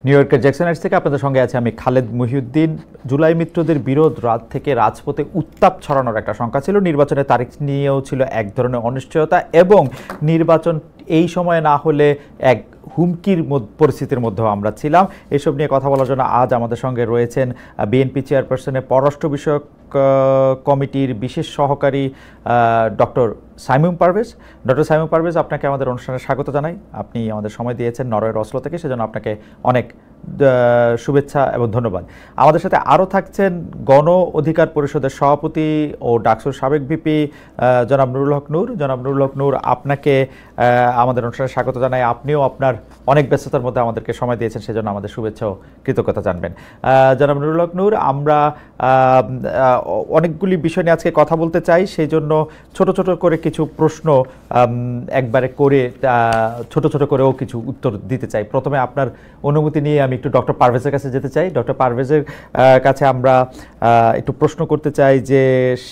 New ইয়র্কের Jackson Heights থেকে আপনাদের সঙ্গে আছে আমি খালেদ মহিউদ্দিন। জুলাই মিত্রদের বিরোধ রাত থেকে রাজপথে উত্তাপ ছড়ানোর একটা শঙ্কা ছিল, নির্বাচনের তারিখ নিয়েও ছিল এক ধরনের অনিশ্চয়তা এবং নির্বাচন এই সময়ে না হলে এক হুমকির পরিস্থিতির মধ্যেও আমরা ছিলাম। এসব নিয়ে কথা বলার জন্য আজ আমাদের সঙ্গে রয়েছেন বিএনপি চেয়ারপারসনের পররাষ্ট্র বিষয়ক কমিটির বিশেষ সহকারী ডক্টর সাইমুম পারভেজ। ডক্টর সাইমুম পারভেজ, আপনাকে আমাদের অনুষ্ঠানে স্বাগত জানাই। আপনি আমাদের সময় দিয়েছেন নরওয়ের অসলো থেকে, সেজন্য আপনাকে অনেক শুভেচ্ছা এবং ধন্যবাদ। আমাদের সাথে আরও থাকছেন গণ অধিকার পরিষদের সভাপতি ও ডাকসুর সাবেক ভিপি জনাব নুরুল হক নূর। জনাব নুরুল হক নূর, আপনাকে আমাদের অনুষ্ঠানে স্বাগত জানাই। আপনিও আপনার অনেক ব্যস্ততার মধ্যে আমাদেরকে সময় দিয়েছেন, সেজন্য আমাদের শুভেচ্ছা ও কৃতজ্ঞতা জানবেন। জনাব নুরুল হক নূর, আমরা অনেকগুলি বিষয় নিয়ে আজকে কথা বলতে চাই, সেই জন্য ছোট ছোট করে কিছু প্রশ্ন একবারে করে ছোট ছোট করেও কিছু উত্তর দিতে চাই। প্রথমে আপনার অনুমতি নিয়ে আমি একটু ডক্টর পারভেজের কাছে যেতে চাই। ডক্টর পারভেজের কাছে আমরা একটু প্রশ্ন করতে চাই যে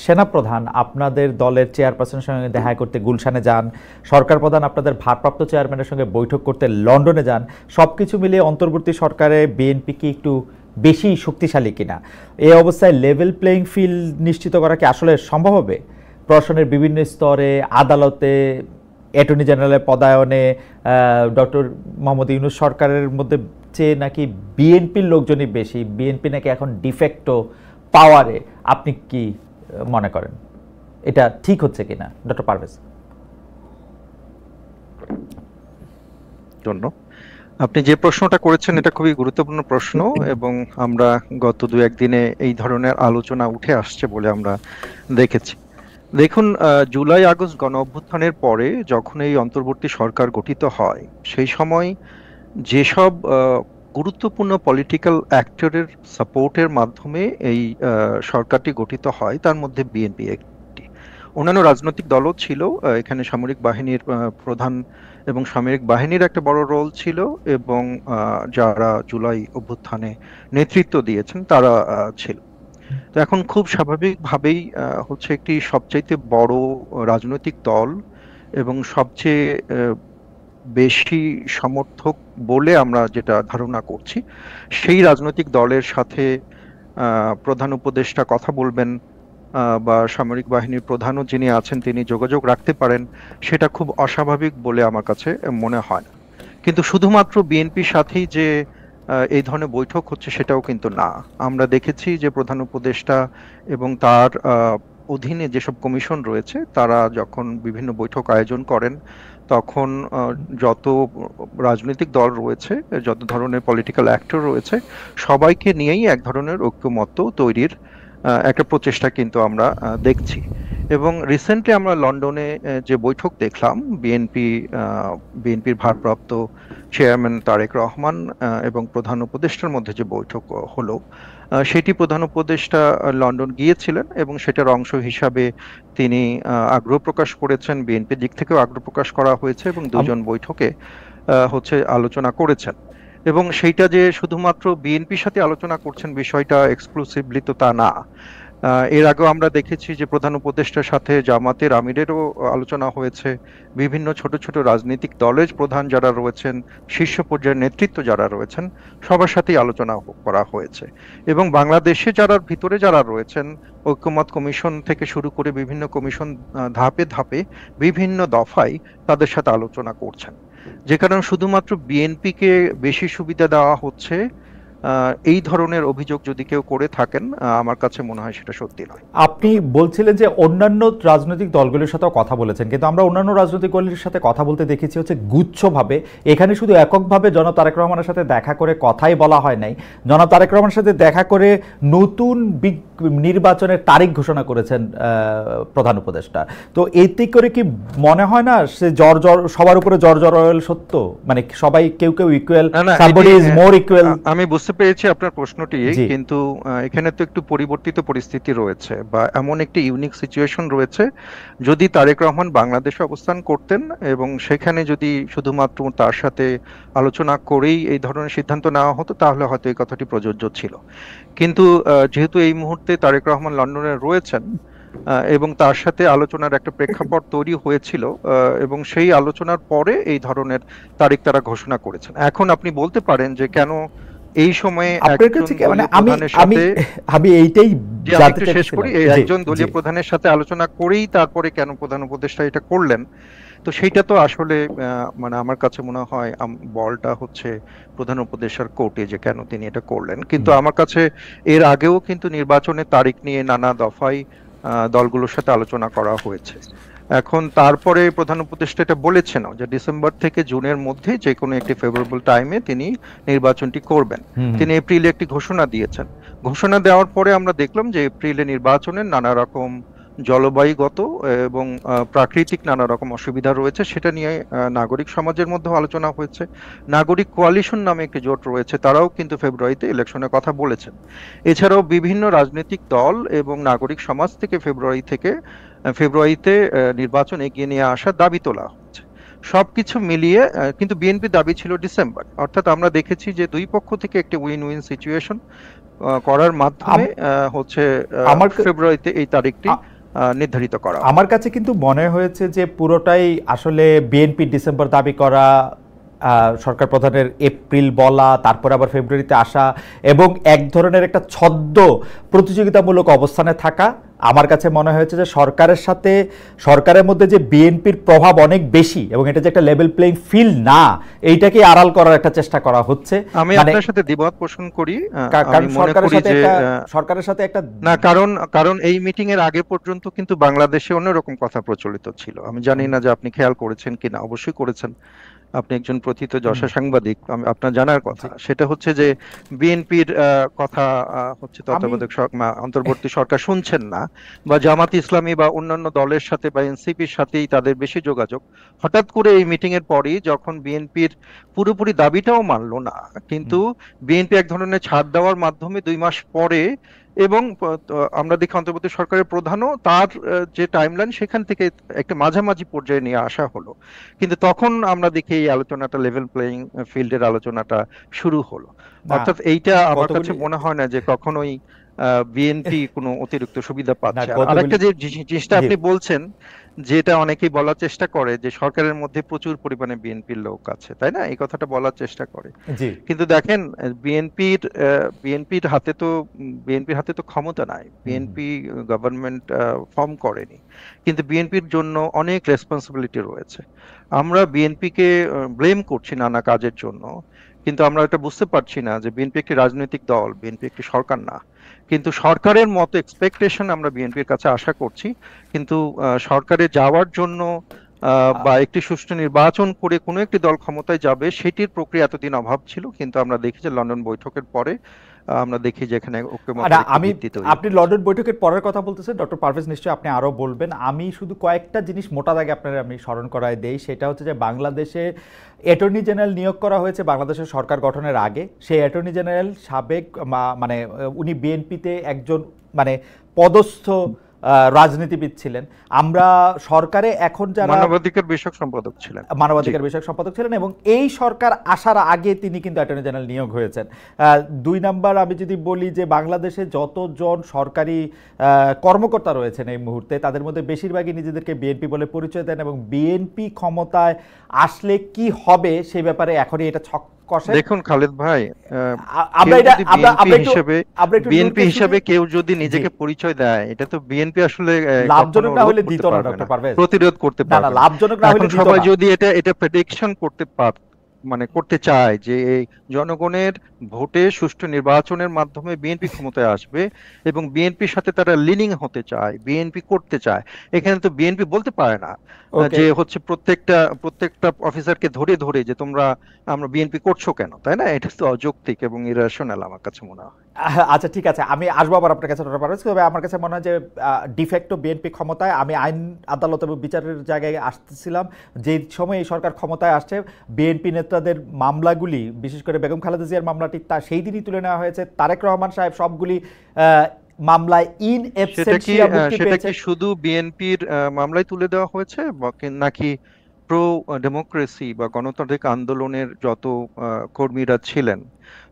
সেনাপ্রধান আপনাদের দলের চেয়ারপারসনের সঙ্গে দেখা করতে গুলশানে যান, সরকার প্রধান আপনাদের ভারপ্রাপ্ত চেয়ারম্যানের সঙ্গে বৈঠক করতে লন্ডনে যান। সব কিছু মিলিয়ে অন্তর্বর্তী সরকারে বিএনপি কি একটু বেশি শক্তিশালী কিনা? এই অবস্থায় লেভেল প্লেইং ফিল্ড নিশ্চিত করা কি আসলে সম্ভব হবে? প্রশাসনের বিভিন্ন স্তরে, আদালতে, অ্যাটর্নি জেনারেলের পদায়নে ডক্টর মোহাম্মদ ইউনূস সরকারের মধ্যে চেয়ে নাকি বিএনপির লোকজনই বেশি, বিএনপি নাকি এখন ডিফেক্টো পাওয়ারে। আপনি কি মনে করেন এটা ঠিক হচ্ছে কিনা, ডক্টর পারভেজ? আপনি যে প্রশ্নটা করেছেন এটা খুবই গুরুত্বপূর্ণ প্রশ্ন এবং আমরা গত দু একদিনে এই ধরনের আলোচনা উঠে আসছে বলে আমরা দেখেছি। দেখুন, জুলাই আগস্ট গণ অভ্যুত্থানের পরে যখন এই অন্তর্বর্তী সরকার গঠিত হয়, সেই সময় যেসব গুরুত্বপূর্ণ পলিটিক্যাল অ্যাক্টরের সাপোর্টের মাধ্যমে এই সরকারটি গঠিত হয়, তার মধ্যে বিএনপি একটি। অন্যান্য রাজনৈতিক দলও ছিল, এখানে সামরিক বাহিনীর প্রধান এবং সামরিক বাহিনীর একটা বড় রোল ছিল এবং যারা জুলাই অভ্যুত্থানে নেতৃত্ব দিয়েছেন তারা ছিল। তো এখন খুব স্বাভাবিকভাবেই হচ্ছে একটি সবচাইতে বড় রাজনৈতিক দল এবং সবচেয়ে বেশি সমর্থক বলে আমরা যেটা ধারণা করছি, সেই রাজনৈতিক দলের সাথে প্রধান উপদেষ্টা কথা বলবেন বা সামরিক বাহিনীর প্রধানও যিনি আছেন তিনি যোগাযোগ রাখতে পারেন, সেটা খুব অস্বাভাবিক বলে আমার কাছে মনে হয় না। কিন্তু শুধুমাত্র বিএনপির সাথেই যে এই ধরনের বৈঠক হচ্ছে সেটাও কিন্তু না। আমরা দেখেছি যে প্রধান উপদেষ্টা এবং তার অধীনে যেসব কমিশন রয়েছে তারা যখন বিভিন্ন বৈঠক আয়োজন করেন, তখন যত রাজনৈতিক দল রয়েছে, যত ধরনের পলিটিক্যাল অ্যাক্টর রয়েছে, সবাইকে নিয়েই এক ধরনের ঐক্যমত্য তৈরির একটা প্রচেষ্টা কিন্তু আমরা দেখছি। এবং রিসেন্টলি আমরা লন্ডনে যে বৈঠক দেখলাম, বিএনপির ভারপ্রাপ্ত চেয়ারম্যান তারেক রহমান এবং প্রধান উপদেষ্টার মধ্যে যে বৈঠক হলো, সেটি প্রধান উপদেষ্টা লন্ডন গিয়েছিলেন এবং সেটার অংশ হিসাবে তিনি আগ্রহ প্রকাশ করেছেন, বিএনপির দিক থেকেও আগ্রহ প্রকাশ করা হয়েছে এবং দুজন বৈঠকে হচ্ছে আলোচনা করেছেন। এবং সেইটা যে শুধুমাত্র বিএনপির সাথে আলোচনা করছেন বিষয়টা এক্সক্লুসিভলি তো তা না। এর আগেও আমরা দেখেছি যে প্রধান উপদেষ্টার সাথে জামাতের আমিরেরও আলোচনা হয়েছে, বিভিন্ন ছোট ছোট রাজনৈতিক দলের প্রধান যারা রয়েছেন, শীর্ষ পর্যায়ের নেতৃত্ব যারা রয়েছেন, সবার সাথেই আলোচনা করা হয়েছে। এবং বাংলাদেশে ভিতরে যারা রয়েছেন, ঐক্যমত কমিশন থেকে শুরু করে বিভিন্ন কমিশন ধাপে ধাপে বিভিন্ন দফায় তাদের সাথে আলোচনা করছেন। যে কারণে শুধুমাত্র বিএনপিকে বেশি সুবিধা দেওয়া হচ্ছে, এই ধরনের অভিযোগ যদি কেউ করে থাকেন, আমার কাছে মনে হয় সেটা সত্যি নয়। আপনি বলছিলেন যে অন্যান্য রাজনৈতিক দলগুলির সাথেও কথা বলেছেন, কিন্তু আমরা অন্যান্য রাজনৈতিক দলের সাথে কথা বলতে দেখেছি হচ্ছে গুচ্ছভাবে। এখানে শুধু এককভাবে জনাব তারেক রহমানের সাথে দেখা করে কথাই বলা হয় নাই, জনাব তারেক রহমানের সাথে দেখা করে নতুন নির্বাচনের তারিখ ঘোষণা করেছেন প্রধান উপদেষ্টা। তো এতে করে কি মনে হয় না সে সবার উপরে জর্জ অরওয়েল সত্য, মানে সবাই কেউ কেউ equal, somebody is more equal? আমি বুঝতে পেরেছি আপনার প্রশ্নটি, কিন্তু এখানে তো একটু পরিবর্তিত পরিস্থিতি রয়েছে বা এমন একটি ইউনিক সিচুয়েশন রয়েছে। যদি তারেক রহমান বাংলাদেশে অবস্থান করতেন এবং সেখানে যদি শুধুমাত্র তার সাথে আলোচনা করেই এই ধরনের সিদ্ধান্ত নেওয়া হতো, তাহলে হয়তো এই কথাটি প্রযোজ্য ছিল। কিন্তু যেহেতু এই মুহূর্তে তারেক রহমান লন্ডনে রয়েছেন এবং তার সাথে আলোচনার একটা প্রেক্ষাপট তৈরি হয়েছিল, এবং সেই আলোচনার পরে এই ধরনের তারিখ তারা ঘোষণা করেছেন। এখন আপনি বলতে পারেন যে কেন এই সময়ে আপনার একজন কাছে মানে দলীয় আমি প্রধানের আমি সাথে, আমি এইটাই যে আমি জানতে একটু শেষ করি, চাচ্ছিলাম। এই জি একজন জি। দলীয় প্রধানের সাথে আলোচনা করেই তারপরে কেন প্রধান উপদেষ্টা এটা করলেন, তো সেইটা তো আসলে মানে আমার কাছে মনে হয় বলটা হচ্ছে প্রধান উপদেষ্টার কোর্টে, যে কেন তিনি এটা করলেন। কিন্তু হুম, আমার কাছে এর আগেও কিন্তু নির্বাচনের তারিখ নিয়ে নানা দফায় দলগুলোর সাথে আলোচনা করা হয়েছে। এখন তারপরে প্রধান উপদেষ্টা এটা বলেছেন যে ডিসেম্বর থেকে জুনের মধ্যে যে কোনো একটি ফেভারেবল টাইমে তিনি নির্বাচনটি করবেন। হুম, হুম। তিনি এপ্রিলে একটি ঘোষণা দিয়েছেন। ঘোষণা দেওয়ার পরে আমরা দেখলাম যে এপ্রিলে নির্বাচনের নানা রকম জলবায়ুগত এবং প্রাকৃতিক নানা রকম অসুবিধা রয়েছে, সেটা নিয়ে নাগরিক সমাজের মধ্যে আলোচনা হয়েছে। নাগরিক কোয়ালিশন নামে একটি জোট রয়েছে, তারাও কিন্তু ফেব্রুয়ারিতে ইলেকশনের কথা বলেছেন। এছাড়াও বিভিন্ন রাজনৈতিক দল এবং নাগরিক সমাজ থেকে ফেব্রুয়ারিতে নির্বাচন এগিয়ে নিয়ে আসার দাবি তোলা হচ্ছে। সবকিছু মিলিয়ে কিন্তু বিএনপি দাবি ছিল ডিসেম্বর, অর্থাৎ আমরা দেখেছি যে দুই পক্ষ থেকে একটি উইন উইন সিচুয়েশন করার মাধ্যমে হচ্ছে আমার ফেব্রুয়ারিতে এই তারিখটি নির্ধারিত করা হয়। আমার কাছে কিন্তু মনে হয়েছে যে পুরোটাই আসলে বিএনপি ডিসেম্বর দাবি করা, সরকার প্রধানের এপ্রিল বলা, তারপর আবার ফেব্রুয়ারিতে আসা এবং এক ধরনের একটা ছদ্ম প্রতিযোগিতামূলক অবস্থানে থাকা। আমার কাছে মনে হয়েছে যে সরকারের মধ্যে যে বিএনপির প্রভাব অনেক বেশি এবং এটা যে একটা লেভেল প্লেইং ফিল্ড না, এইটাকে আড়াল করার একটা চেষ্টা করা হচ্ছে। আমি মানে আপনার সাথে দ্বিমত পোষণ করি। কারণ আমি মনে করি যে সরকারের সাথে একটা না, কারণ কারণ এই মিটিং এর আগে পর্যন্ত কিন্তু বাংলাদেশে অন্যরকম কথা প্রচলিত ছিল। আমি জানি না যে আপনি খেয়াল করেছেন কিনা, অবশ্যই করেছেন, আপনি একজন প্রথিতযশা সাংবাদিক, আপনার জানার কথা। সেটা হচ্ছে যে বিএনপির কথা হচ্ছে আমি অন্তর্বর্তী সরকার শুনছেন না, বা জামাত ইসলামী বা অন্যান্য দলের সাথে বা এনসিপির সাথেই তাদের বেশি যোগাযোগ। হঠাৎ করে এই মিটিং এর পরই যখন বিএনপির পুরোপুরি দাবিটাও মানলো না, কিন্তু বিএনপি এক ধরনের ছাড় দেওয়ার মাধ্যমে 2 মাস পরে, এবং আমরা দেখি অন্তর্বর্তী সরকারের প্রধানও তার যে টাইমলাইন সেখান থেকে একটা মাঝামাঝি পর্যায়ে নিয়ে আসা হলো। কিন্তু তখন আমরা দেখি এই আলোচনাটা লেভেল প্লেইং ফিল্ডের আলোচনাটা শুরু হলো। না অর্থাৎ এইটা আমার কাছে কতগুলি মনে হয় না যে কখনোই বিএনপি কোনো অতিরিক্ত সুবিধা না পাচ্ছে। আর কতগুলি আরেকটা যে জিনিসটা জি আপনি বলছেন, যেটা অনেকেই বলার চেষ্টা করে যে সরকারের মধ্যে প্রচুর পরিমাণে বিএনপির লোক আছে, তাই না, এই কথাটা বলার চেষ্টা করে। জি কিন্তু দেখেন, বিএনপির বিএনপির হাতে তো ক্ষমতা নাই, হুম, হুম। বিএনপি গভর্নমেন্ট ফর্ম করেনি, কিন্তু বিএনপির জন্য অনেক রেসপন্সিবিলিটি রয়েছে। আমরা বিএনপিকে ব্লেম করছি নানা কাজের জন্য, কিন্তু আমরা এটা বুঝতে পারছি না যে বিএনপি একটি রাজনৈতিক দল, বিএনপি একটি সরকার না। কিন্তু সরকারের মতো এক্সপেকটেশন আমরা বিএনপির কাছে আশা করছি, কিন্তু সরকারে যাওয়ার জন্য বা একটি সুষ্ঠু নির্বাচন করে কোনো একটি দল ক্ষমতায় যাবে সেটির প্রক্রিয়া এতদিন অভাব ছিল, কিন্তু আমরা দেখি যে লন্ডন বৈঠকের পরে আমরা দেখি যে এখানে ঐক্যমতের একটি ভিত্তি তৈরি আপনি হয়েছে। লন্ডন বৈঠকের পরের কথা বলতেছেন, ডক্টর পারভেজ নিশ্চয়ই আপনি আরো বলবেন। আমি শুধু কয়েকটা জিনিস মোটা দাগে আপনার আমি স্মরণ করায় দেই। সেটা হচ্ছে যে বাংলাদেশে অ্যাটর্নি জেনারেল নিয়োগ করা হয়েছে বাংলাদেশের সরকার গঠনের আগে। সেই অ্যাটর্নি জেনারেল সাবেক মানে উনি বিএনপিতে একজন মানে পদস্থ রাজনীতিবিদ ছিলেন। আমরা সরকারে এখন যারা মানবাধিকার বিষয়ক সম্পাদক ছিলেন। জি। মানবাধিকার বিষয়ক সম্পাদক ছিলেন এবং এই সরকার আসার আগে তিনি কিন্তু অ্যাটর্নি জেনারেল নিয়োগ হয়েছেন। 2 নাম্বার, আমি যদি বলি যে বাংলাদেশে যতজন সরকারি কর্মকর্তা রয়েছেন এই মুহূর্তে, তাদের মধ্যে বেশিরভাগই নিজেদেরকে বিএনপি বলে পরিচয় দেন এবং বিএনপি ক্ষমতায় আসলে কি হবে সেই ব্যাপারে এখনই এটা ছক কষে। দেখুন খালেদ ভাই, আমরা কেউ এটা যদি আমরা বিএনপি একটু হিসাবে কেউ যদি জি নিজেকে পরিচয় দেয়, এটা তো বিএনপি আসলে লাভজনক কখনো না রোধ হলে করতে দিত না পারবে ডক্টর না, পারভেজ। প্রতিরোধ করতে না না পারবে না। লাভজনক না হলে এখন দিত সবাই না। যদি এটা প্রেডিকশন মানে করতে চায় যে এই জনগণের ভোটে সুষ্ঠু নির্বাচনের মাধ্যমে বিএনপি ক্ষমতায় আসবে এবং বিএনপির সাথে তারা লিনিং হতে চায়, বিএনপি করতে চায়, এখানে তো বিএনপি বলতে পারে না ওকে, যে হচ্ছে প্রত্যেকটা অফিসারকে ধরে ধরে যে আমরা বিএনপি করছো কেন, তাই না? এটা তো অযৌক্তিক এবং ইরেশনাল আমার কাছে মনে হয়। আচ্ছা ঠিক আছে, আমি আসবো আবার আপনার কাছে ডক্টর পারভেজ। তবে আমার কাছে মনে হয় যে ডিফেক্টো বিএনপি ক্ষমতায়, আমি আইন আদালত এবং বিচারের জায়গায় আসতেছিলাম যে সময় এই সরকার ক্ষমতায় আসছে, বিএনপি নেতাদের মামলাগুলি, বিশেষ করে বেগম খালেদা জিয়ার মামলাটি তা সেই দিনই তুলে নেওয়া হয়েছে। তারেক রহমান সাহেব সবগুলি মামলায় ইন এবসেন্সিয়া মুক্তি সেটা পেয়েছে। কি শুধু বিএনপির মামলায় তুলে দেওয়া হয়েছে, নাকি প্রো ডেমোক্রেসি বা গণতান্ত্রিক আন্দোলনের যত কর্মীরা ছিলেন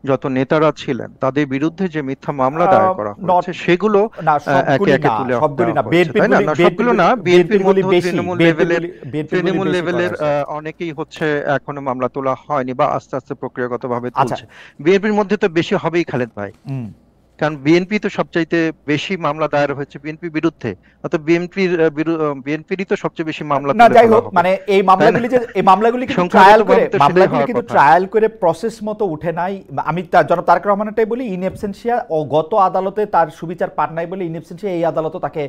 যত নেতারা ছিলেন তাদের বিরুদ্ধে যে মিথ্যা মামলা দায়ের করা নট হয়েছে সেগুলো না, একে সবগুলি একে না, তুলে সবগুলি দেওয়া না, হয়েছে, তাই না? না, সবগুলো না, বিএনপির গুলি মধ্যে বেশি, তৃণমূল বেশি করা লেভেলের হয়েছে। অনেকেই হচ্ছে এখনো মামলা তোলা হয়নি বা আস্তে আস্তে প্রক্রিয়াগতভাবে আচ্ছা। তুলছে। বিএনপির মধ্যে তো বেশি হবেই খালেদ ভাই, হুম। কারণ বিএনপি তো সবচাইতে বেশি মামলা দায়ের হয়েছে বিএনপির বিরুদ্ধে, অর্থাৎ বিএনপিরই তো সবচেয়ে বেশি মামলা না, তুলে যাই ধরা হোক, হবে, মানে এই তাই না? মামলাগুলি কিন্তু সংখ্যাগতভাবে তো সেটাই হওয়ার কথা। ট্রায়াল করে প্রসেস মতো উঠে নাই। আমি জনাব তারেক রহমানেরটাই বলি, ইন অ্যাবসেন্সিয়া ও গত আদালতে তার সুবিচার পান নাই বলে ইন অ্যাবসেন্সিয়া এই আদালতও তাকে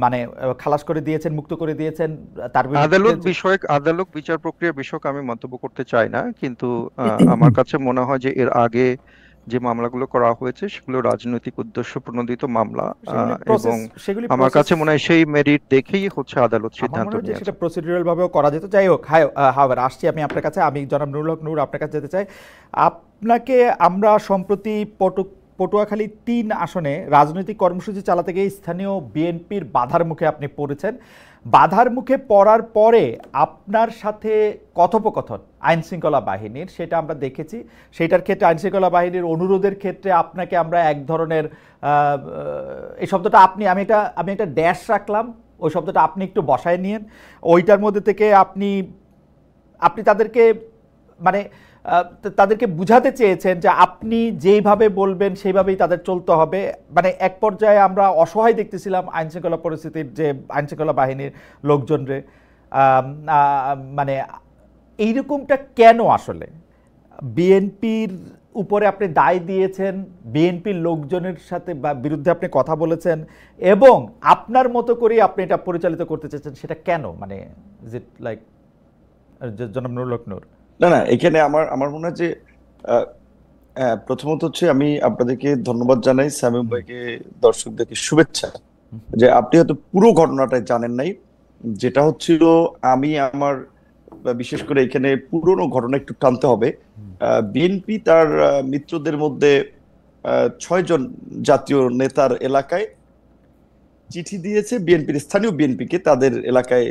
মানে খালাস করে দিয়েছেন, মুক্ত করে দিয়েছেন। তার আদালত বিচার প্রক্রিয়া বিষয়ক আমি মন্তব্য করতে চাই না, কিন্তু আমার কাছে মনে হয় যে এর আগে যে মামলাগুলো করা হয়েছে সেগুলো রাজনৈতিক উদ্দেশ্য প্রণোদিত মামলা, এবং আমার কাছে মনে হয় সেই মেরিট দেখেই হচ্ছে আদালত সিদ্ধান্ত নিয়েছে। সেটা প্রসিডিউরাল ভাবেও করা যেত। যাই হোক, হাওয়ার আসছি আমি আপনার কাছে, আমি জনাব নুরুল হক নূর আপনার কাছে যেতে চাই। আপনাকে আমরা সম্প্রতি পটুয়াখালী ৩ আসনে রাজনৈতিক কর্মসূচি চালাতে গিয়ে স্থানীয় বিএনপির বাধার মুখে আপনি পড়েছেন। বাধার মুখে পড়ার পরে আপনার সাথে কথোপকথন আইন শৃঙ্খলা বাহিনীর, সেটা আমরা দেখেছি। সেটার ক্ষেত্রে আইন শৃঙ্খলা বাহিনীর অনুরোধের ক্ষেত্রে আপনাকে আমরা এক ধরনের এই শব্দটা আমি একটা ড্যাশ রাখলাম, ওই শব্দটা আপনি একটু বসায় নিয়েন। ওইটার মধ্যে থেকে আপনি তাদেরকে মানে তাদেরকে বুঝাতে চেয়েছেন যে আপনি যেইভাবে বলবেন সেইভাবেই তাদের চলতে হবে। মানে এক পর্যায়ে আমরা অসহায় দেখতেছিলাম আইন শৃঙ্খলা পরিস্থিতির, যে আইন শৃঙ্খলা বাহিনীর লোকজনরে। মানে এইরকমটা কেন আসলে? বিএনপির উপরে আপনি দায় দিয়েছেন, বিএনপির লোকজনের সাথে বা বিরুদ্ধে আপনি কথা বলেছেন, এবং আপনার মতো করেই আপনি এটা পরিচালিত করতে চেয়েছেন, সেটা কেন? মানে ইজ ইট লাইক জনাব নুরুল হক নূর? না না, এখানে আমার আমার মনে হয় যে প্রথমত হচ্ছে আমি আপনাদেরকে ধন্যবাদ জানাই, শামীম ভাইকে, দর্শকদেরকে শুভেচ্ছা, যে আপনি হয়তো পুরো ঘটনাটা জানেন নাই। যেটা হচ্ছিল, আমি আমার বিশেষ করে এখানে পুরনো ঘটনা একটু টানতে হবে। বিএনপি তার মিত্রদের মধ্যে 6 জন জাতীয় নেতার এলাকায় চিঠি দিয়েছে বিএনপির স্থানীয় বিএনপিকে, তাদের এলাকায়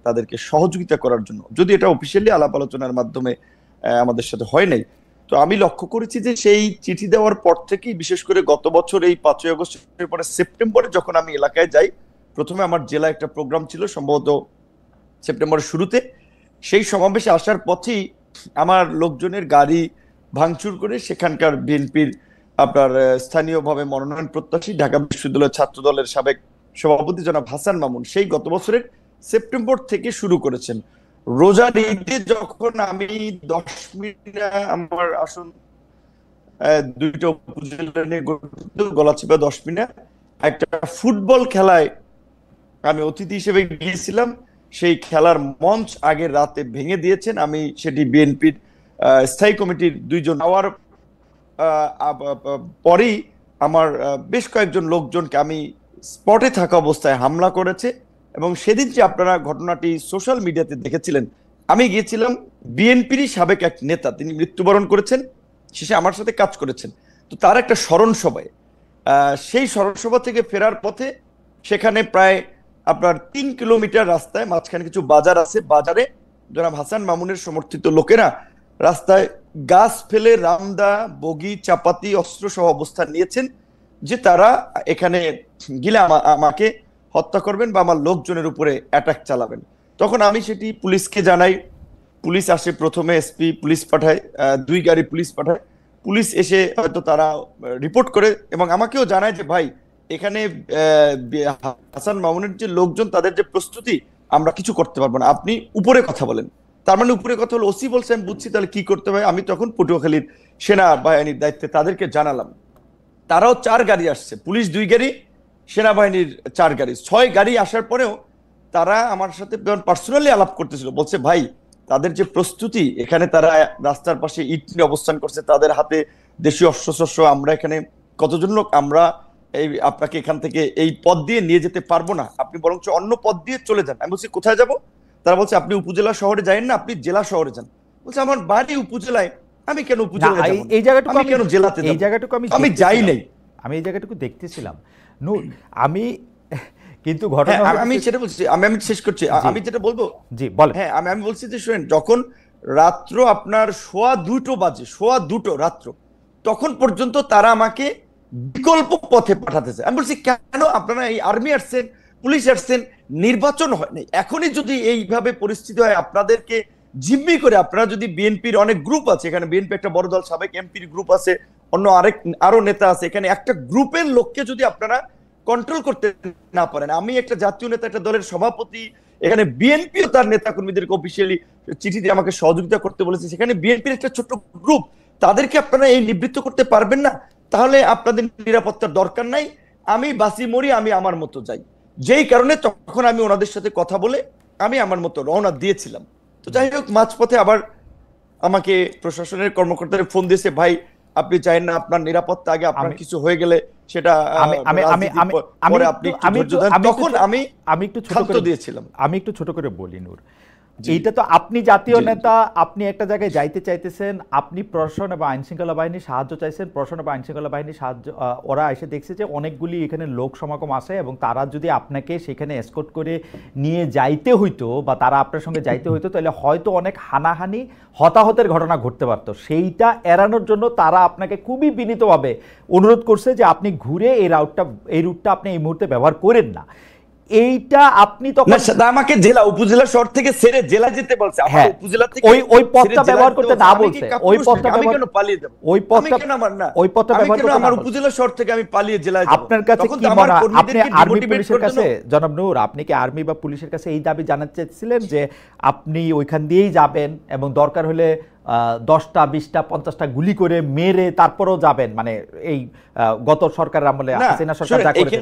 তাদেরকে সহযোগিতা করার জন্য। যদি এটা অফিসিয়ালি আলাপ আলোচনার মাধ্যমে আমাদের সাথে হয় নাই, তো আমি লক্ষ্য করেছি যে সেই চিঠি দেওয়ার পর থেকেই, বিশেষ করে গত বছর এই 5ই আগস্টের পরে সেপ্টেম্বরে যখন আমি এলাকায় যাই, প্রথমে আমার জেলায় একটা প্রোগ্রাম ছিল সম্ভবত সেপ্টেম্বরের শুরুতে, সেই সমাবেশে আসার পথেই আমার লোকজনের গাড়ি ভাঙচুর করে সেখানকার বিএনপির আপনার স্থানীয়ভাবে মনোনয়ন প্রত্যাশী ঢাকা বিশ্ববিদ্যালয়ের ছাত্র দলের সাবেক সভাপতি জনাব হাসান মামুন সেই গত বছরের সেপ্টেম্বর থেকে শুরু করেছেন। রোজার ঈদে যখন আমি 10 মিনিট আমার আসন 2টা উপজেলা নিয়ে গঠিত, গলাচিপা 10 মিনিট একটা ফুটবল খেলায় আমি অতিথি হিসেবে গিয়েছিলাম। সেই খেলার মঞ্চ আগের রাতে ভেঙে দিয়েছেন। আমি সেটি বিএনপির স্থায়ী কমিটির 2 জন হওয়ার পরেই আমার বেশ কয়েকজন লোকজনকে আমি স্পটে থাকা অবস্থায় হামলা করেছে। এবং সেদিন যে আপনারা ঘটনাটি সোশ্যাল মিডিয়াতে দেখেছিলেন, আমি গিয়েছিলাম, বিএনপিরই সাবেক এক নেতা, তিনি মৃত্যুবরণ করেছেন, শেষে আমার সাথে কাজ করেছেন, তো তার একটা স্মরণ সভায়, সেই স্মরণ সভা থেকে ফেরার পথে সেখানে প্রায় আপনার 3 কিলোমিটার রাস্তায় মাঝখানে কিছু বাজার আছে, বাজারে জনাব হাসান মামুনের সমর্থিত লোকেরা রাস্তায় গাছ ফেলে রামদা, বগি, চাপাতি, অস্ত্র সহ অবস্থান নিয়েছেন, যে তারা এখানে গিলে আমাকে হত্যা করবেন বা আমার লোকজনের উপরে অ্যাটাক চালাবেন। তখন আমি সেটি পুলিশকে জানাই, পুলিশ আসে, প্রথমে এসপি পুলিশ পাঠায়, 2 গাড়ি পুলিশ পাঠায়, পুলিশ এসে হয়তো তারা রিপোর্ট করে এবং আমাকেও জানায় যে ভাই এখানে হাসান মামুনের যে লোকজন, তাদের যে প্রস্তুতি, আমরা কিছু করতে পারবো না, আপনি উপরে কথা বলেন। তার মানে উপরে কথা হলো, ওসি বলছে, আমি বুঝছি, তাহলে কি করতে হবে। আমি তখন পটুয়াখালীর সেনাবাহিনীর দায়িত্বে তাদেরকে জানালাম। তারাও 4 গাড়ি আসছে, পুলিশ 2 গাড়ি, সেনাবাহিনীর 4 গাড়ি, 6 গাড়ি আসার পরেও তারা আমার সাথে পার্সোনালি আলাপ করতেছিল, বলছে ভাই তাদের যে প্রস্তুতি, এখানে তারা রাস্তার পাশে ইট নিয়ে অবস্থান করছে, তাদের হাতে দেশীয় অস্ত্রশস্ত্র, আমরা এখানে কতজন লোক, আমরা এই আপনাকে এখান থেকে এই পথ দিয়ে নিয়ে যেতে পারবো না, আপনি বরঞ্চ অন্য পথ দিয়ে চলে যান। আমি বলছি কোথায় যাব? তারা বলছে আপনি উপজেলা শহরে যাবেন না, আপনি জেলা শহরে যান। বলছে আমার বাড়ি উপজেলায়, আমি কেন উপজেলায় যাব, এই জায়গাটুকু আমি কেন জেলাতে যাব? এই জায়গাটুকু আমি যাই নাই, আমি এই জায়গাটুকু দেখতেছিলাম নূর। আমি কিন্তু ঘটনা আমি সেটা বলছি, আমি শেষ করছি, আমি যেটা বলবো, জি বলেন। হ্যাঁ, আমি বলছি যে শুনেন, যখন রাত্র আপনার সোয়া দুটো রাত্র, তখন পর্যন্ত তারা আমাকে বিকল্প পথে পাঠাতেছে। আমি বলছি কেন আপনারা এই আর্মি আসছেন, পুলিশ আসছেন, নির্বাচন হয়নি, এখনই যদি এইভাবে পরিস্থিতি হয় আপনাদেরকে জিম্মি করে, আপনারা যদি বিএনপির অনেক গ্রুপ আছে, এখানে বিএনপি একটা বড় দল, সাবেক এমপির গ্রুপ আছে, অন্য আরো নেতা আছে, এখানে একটা গ্রুপের লোককে যদি আপনারা কন্ট্রোল করতে না পারেন, আমি একটা জাতীয় নেতা, একটা দলের সভাপতি, এখানে বিএনপিও তার নেতা কর্মীদেরকে অফিসিয়ালি চিঠি দিয়ে আমাকে সহযোগিতা করতে বলেছে, সেখানে বিএনপির একটা ছোট গ্রুপ, তাদেরকে আপনারা এই নিবৃত্ত করতে পারবেন না? তাহলে আপনাদের নিরাপত্তার দরকার নাই, আমি বাসি মরি, আমি আমার মতো যাই। যেই কারণে তখন আমি ওনাদের সাথে কথা বলে আমি আমার মতো রওনা দিয়েছিলাম। তো যাই হোক, মাঝপথে আবার আমাকে প্রশাসনের কর্মকর্তারা ফোন দিয়েছে, ভাই আপনি চাইেন না আপনার নিরাপত্তা আগে, আপনার কিছু হয়ে গেলে সেটা পরে আপনি ধৈর্য ধরেন। তখন আমি একটু ছোট দিয়েছিলাম। আমি একটু ছোট করে বলি নূর, এইটা তো আপনি জাতীয় নেতা, আপনি একটা জায়গায় যাইতে চাইতেছেন, আপনি প্রশাসন এবং আইন শৃঙ্খলা বাহিনীর সাহায্য চাইছেন, প্রশাসন এবং আইন শৃঙ্খলা বাহিনীর সাহায্য, ওরা এসে দেখছে যে অনেকগুলি এখানে লোক সমাগম আছে এবং তারা যদি আপনাকে সেখানে এসকর্ট করে নিয়ে যাইতে হইতো বা তারা আপনার সঙ্গে যাইতে হইতো, তাহলে হয়তো অনেক হানাহানি হতাহতের ঘটনা ঘটতে পারতো। সেইটা এড়ানোর জন্য তারা আপনাকে খুবই বিনীতভাবে অনুরোধ করছে যে আপনি ঘুরে এই রুটটা আপনি এই মুহূর্তে ব্যবহার করেন না। এইটা আপনি তখন আমাকে জেলা উপজেলা শহর থেকে ছেড়ে জেলা যেতে বলছে, আমার উপজেলা থেকে ওই পথটা ব্যবহার করতে না বলছে, ওই পথটা আমি কেন পালিয়ে যাব? ওই পথটা ব্যবহার করতে আমার উপজেলা শহর থেকে আমি পালিয়ে জেলায় যাব? আপনার কাছে কি মনে হয়, আপনি আর্মি পুলিশের কাছে, জনাব নূর, আপনি কি আর্মি বা পুলিশের কাছে এই দাবি জানাতে চাইছিলেন যে আপনি ওইখান দিয়েই যাবেন এবং দরকার হলে 10টা 20টা 50টা গুলি করে মেরে তারপরেও যাবেন? মানে এই গত সরকারের আমলে হাসিনা সরকার যা করেছে।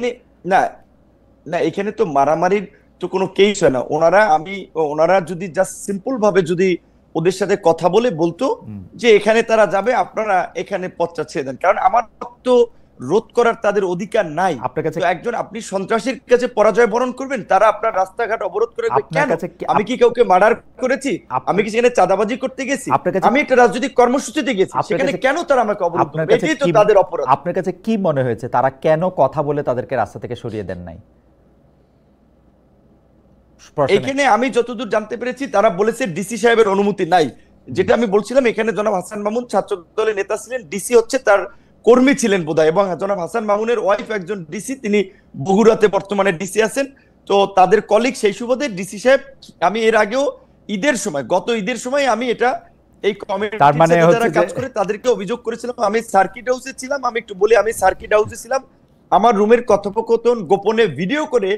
না, এখানে তো মারামারির তো কোনো কেস হয় না। ওনারা যদি জাস্ট সিম্পল ভাবে যদি ওদের সাথে কথা বলে বলতো যে এখানে তারা যাবে, আপনারা এখানে পথটা ছেড়ে দেন, কারণ আমার তো রোধ করার তাদের অধিকার নাই। আপনার কাছে একজন আপনি সন্ত্রাসীর কাছে পরাজয় বরণ করবেন, তারা আপনার রাস্তাঘাট অবরোধ করে কেন? আমি কি কাউকে মার্ডার করেছি? আমি কি সেখানে চাঁদাবাজি করতে গেছি? আমি একটা রাজনৈতিক কর্মসূচিতে গেছি, সেখানে কেন তারা আমাকে অবরোধ করবে? এটাই তো তাদের অপরাধ। আপনার কাছে কি মনে হয়েছে তারা কেন কথা বলে তাদেরকে রাস্তা থেকে সরিয়ে দেন নাই? এখানে আমি যতদূর জানতে পেরেছি তারা বলেছে ডিসি সাহেবের অনুমতি নাই। যেটা আমি বলছিলাম, এখানে জনাব হাসান মামুন ছাত্র দলের নেতা ছিলেন, ডিসি হচ্ছে তার কর্মী ছিলেন বোধহয়, এবং জনাব হাসান মামুনের ওয়াইফ একজন ডিসি, তিনি বগুড়াতে বর্তমানে ডিসি আছেন। তো তাদের কলিগ, সেই সুবাদে ডিসি সাহেব, আমি এর আগেও গত ঈদের সময় আমি এটা এই কমিটির সাথে যারা কাজ করে তাদেরকে অভিযোগ করেছিলাম। আমি সার্কিট হাউসে ছিলাম, আমি একটু বলি, আমি সার্কিট হাউসে ছিলাম, আমার রুমের কথোপকথন গোপনে ভিডিও করে